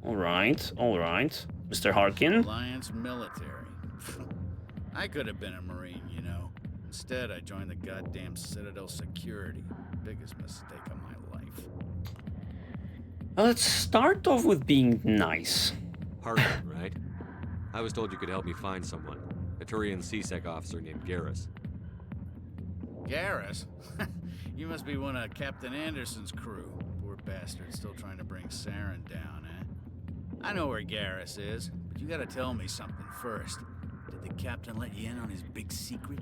Alright. Mr. Harkin. Alliance military. I could have been a Marine, you know. Instead, I joined the goddamn Citadel security. Biggest mistake of my life. Let's start off with being nice. Harkin, right? I was told you could help me find someone. A Turian CSEC officer named Garrus. Garrus? You must be one of Captain Anderson's crew. Poor bastard, still trying to bring Saren down, eh? I know where Garrus is, but you gotta tell me something first. Did the captain let you in on his big secret?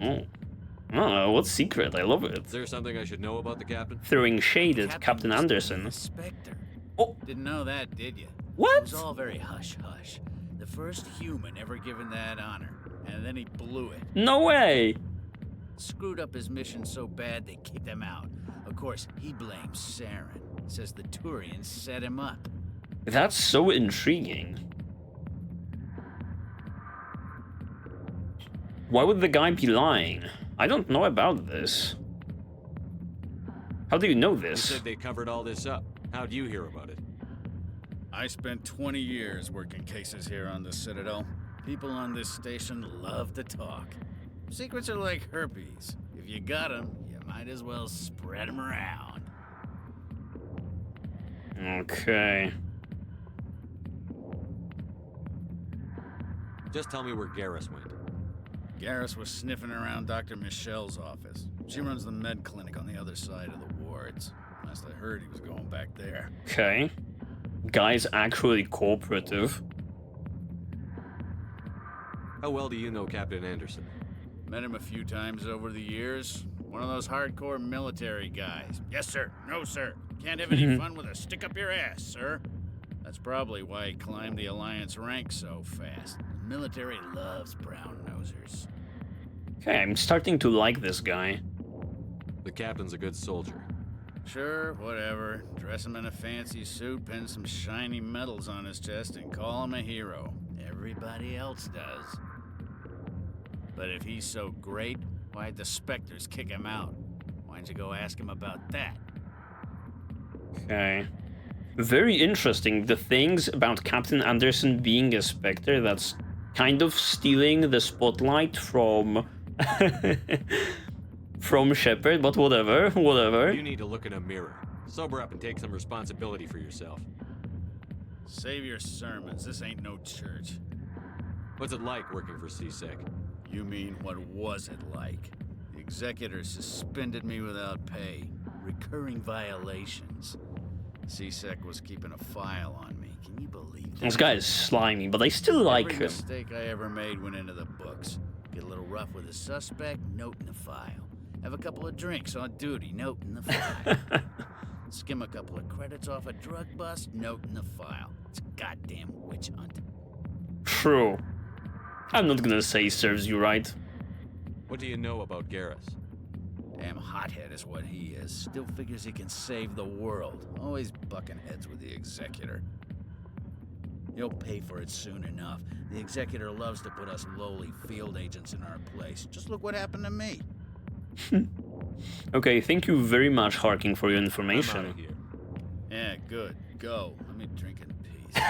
Oh, what secret? I love it. Is there something I should know about the captain? Throwing shade at Captain Anderson. Spectre. Oh. Didn't know that, did you? What? It was all very hush-hush. The first human ever given that honor, and then he blew it. No way! Screwed up his mission so bad they kicked him out. Of course, he blames Saren. Says the Turians set him up. That's so intriguing. Why would the guy be lying? I don't know about this. How do you know this? You said they covered all this up. How'd you hear about it? I spent 20 years working cases here on the Citadel. People on this station love to talk. Secrets are like herpes. If you got them, you might as well spread them around. Okay. Just tell me where Garrus went. Garrus was sniffing around Dr. Michelle's office. She runs the med clinic on the other side of the wards. Last I heard, he was going back there. Okay. Guy's actually cooperative. How well do you know Captain Anderson? Met him a few times over the years. One of those hardcore military guys. Yes, sir. No, sir. Can't have any fun with a stick up your ass, sir. That's probably why he climbed the Alliance ranks so fast. The military loves brown-nosers. Okay, I'm starting to like this guy. The captain's a good soldier. Sure, whatever. Dress him in a fancy suit, pin some shiny medals on his chest, and call him a hero. Everybody else does. But if he's so great, why'd the Spectres kick him out? Why'd you go ask him about that? Okay. Very interesting. The things about Captain Anderson being a Spectre, that's kind of stealing the spotlight from... from Shepard, but whatever. You need to look in a mirror. Sober up and take some responsibility for yourself. Save your sermons. This ain't no church. What's it like working for CSEC? You mean, what was it like? The executor suspended me without pay. Recurring violations. CSEC was keeping a file on me. Can you believe that? This guy is slimy, but I still like him. Every mistake I ever made went into the books. Get a little rough with a suspect, note in the file. Have a couple of drinks on duty, note in the file. Skim a couple of credits off a drug bust, note in the file. It's a goddamn witch hunt. True. I'm not gonna say serves you right. What do you know about Garrus? Damn hothead is what he is. Still figures he can save the world. Always bucking heads with the Executor. He'll pay for it soon enough. The Executor loves to put us lowly field agents in our place. Just look what happened to me. Okay, thank you very much, Harking, for your information. Yeah, good. Go. Let me drink in peace.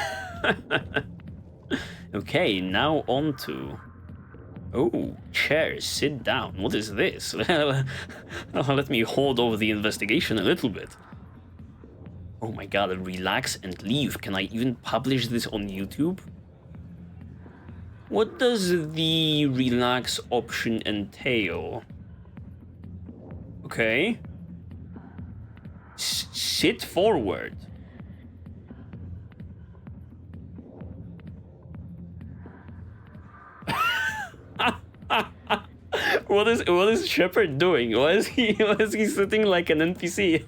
Okay, now on to... Oh, chairs, sit down. What is this? Let me hold over the investigation a little bit. Oh my god, relax and leave. Can I even publish this on YouTube? What does the relax option entail? Okay. Sit forward. What is Shepard doing? Why is he sitting like an NPC?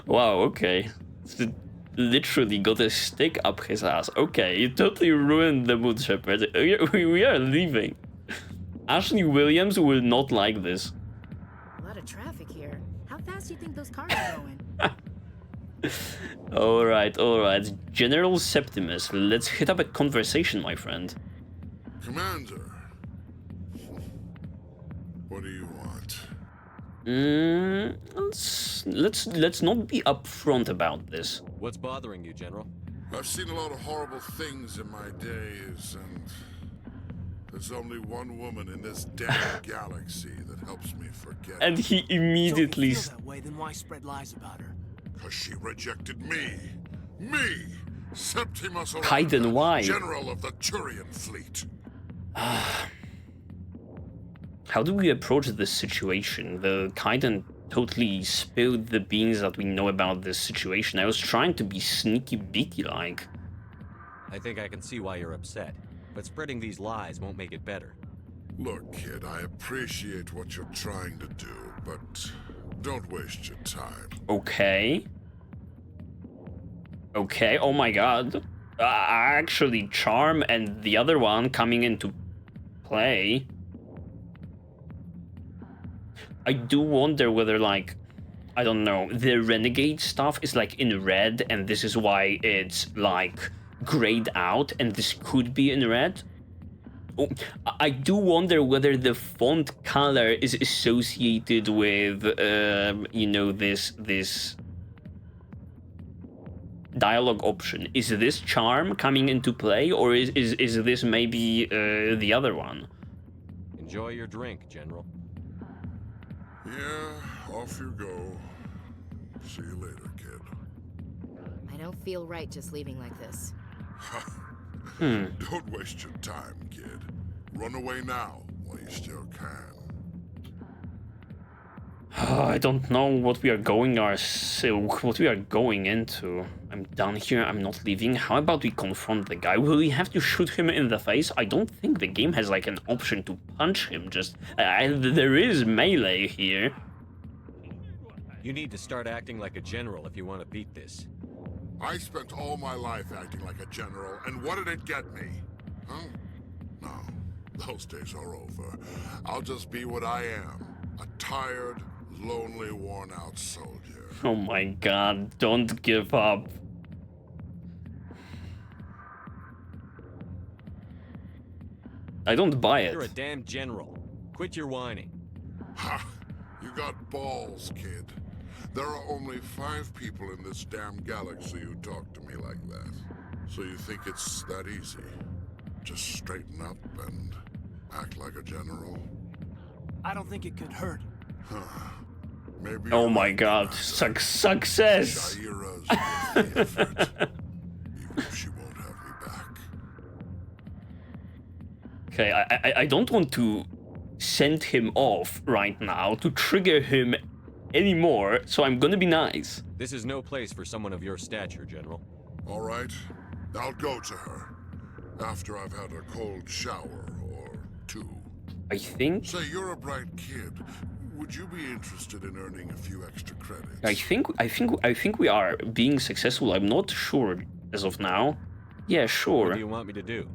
Wow, okay. Literally got a stick up his ass. Okay, you totally ruined the mood, Shepard. We are leaving. Ashley Williams will not like this. A lot of traffic here. How fast do you think those cars are going? Alright. General Septimus, let's hit up a conversation, my friend. Commander, what do you want? Let's not be upfront about this. What's bothering you, General? I've seen a lot of horrible things in my days, and there's only one woman in this damn galaxy that helps me forget. And he immediately... So if you feel that way, then why spread lies about her? Because she rejected me! Me! Septimus Haydn, why? General of the Turian fleet! How do we approach this situation? The Kaiden totally spilled the beans that we know about this situation. I was trying to be sneaky beaky like. I think I can see why you're upset, but spreading these lies won't make it better. Look, kid, I appreciate what you're trying to do, but don't waste your time. Okay. Okay, oh my god. Actually, Charm and the other one coming into play. I do wonder whether, like, I don't know, the Renegade stuff is, like, in red, and this is why it's, like, grayed out, and this could be in red. Oh, I do wonder whether the font color is associated with, you know, this dialogue option. Is this Charm coming into play, or is this maybe the other one? Enjoy your drink, General. Yeah, off you go. See you later, kid. I don't feel right just leaving like this. Don't waste your time, kid. Run away now while you still can. I don't know what we are going into. I'm done here. I'm not leaving. How about we confront the guy? Will we have to shoot him in the face? I don't think the game has like an option to punch him. Just there is melee here. You need to start acting like a general if you want to beat this. I spent all my life acting like a general, and what did it get me? Huh? No, those days are over. I'll just be what I am. A tired, lonely, worn-out soldier. Oh my god, don't give up. I don't buy it. You're a damn general. Quit your whining. Ha! You got balls, kid. There are only 5 people in this damn galaxy who talk to me like that. So you think it's that easy? Just straighten up and act like a general? I don't think it could hurt. Maybe. Oh my god, success! Shaira's worth the effort, even if she won't have me back. Okay, I don't want to send him off right now to trigger him anymore, so I'm gonna be nice. This is no place for someone of your stature, General. All right, I'll go to her after I've had a cold shower or 2. I think. Say, you're a bright kid. Would you be interested in earning a few extra credits? I think we are being successful. I'm not sure as of now. Yeah, sure. What do you want me to do?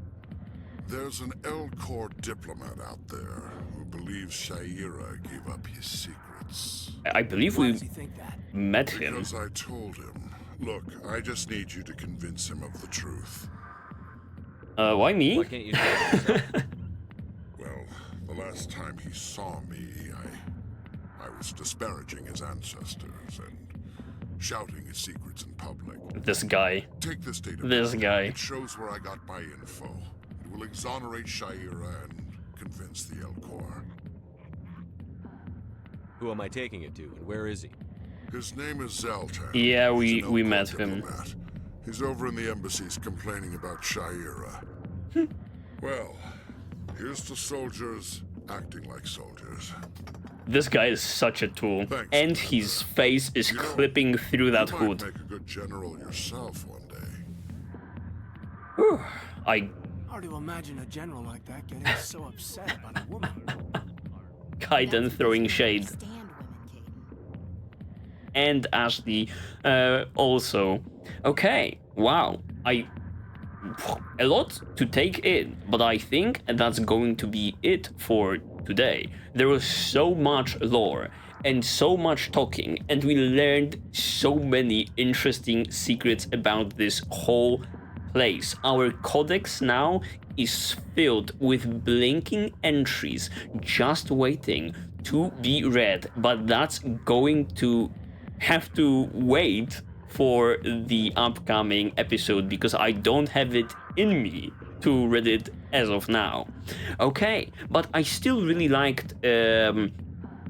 There's an Elcor diplomat out there who believes Shaira gave up his secrets. I believe we met him. Because I told him. Look, I just need you to convince him of the truth. Why me? Why can't you do it yourself? Well, the last time he saw me, I was disparaging his ancestors and shouting his secrets in public. This guy. Take this data. This guy. It shows where I got my info. It will exonerate Shaira and convince the Elcor. Who am I taking it to, and where is he? His name is Zaltan. Yeah, we Elcor met him. diplomat. He's over in the embassies complaining about Shaira. Well, here's to soldiers acting like soldiers. This guy is such a tool, and his face is clipping through that you hood. might make a good general yourself one day. Whew. I Hard to imagine a general like that getting so upset about a woman. Kaiden throwing shade. And Ashley also. Okay, wow. A lot to take in, but I think that's going to be it for today. There was so much lore and so much talking, and we learned so many interesting secrets about this whole place. Our codex now is filled with blinking entries just waiting to be read, but that's going to have to wait for the upcoming episode because I don't have it in me to read it as of now. Okay, but I still really liked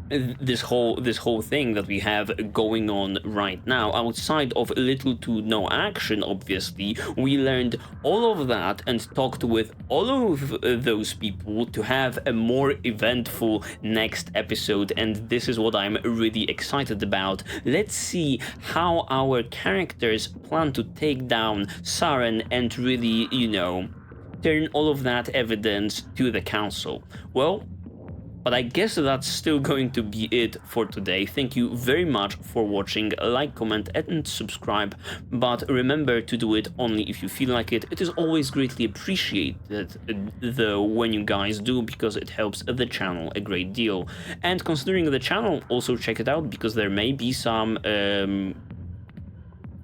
this whole thing that we have going on right now. Outside of little to no action, obviously, we learned all of that and talked with all of those people to have a more eventful next episode, and this is what I'm really excited about. Let's see how our characters plan to take down Saren and really, you know, turn all of that evidence to the council. Well, but I guess that's still going to be it for today. Thank you very much for watching. Like, comment, and subscribe. But remember to do it only if you feel like it. It is always greatly appreciated when you guys do, because it helps the channel a great deal. And considering the channel, also check it out, because there may be some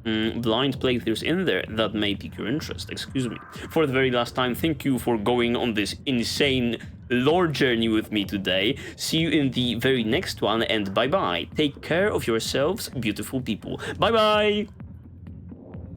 blind playthroughs in there that may pique your interest. Excuse me. For the very last time, thank you for going on this insane lore journey with me today. See you in the very next one, and bye bye. Take care of yourselves, beautiful people. Bye bye.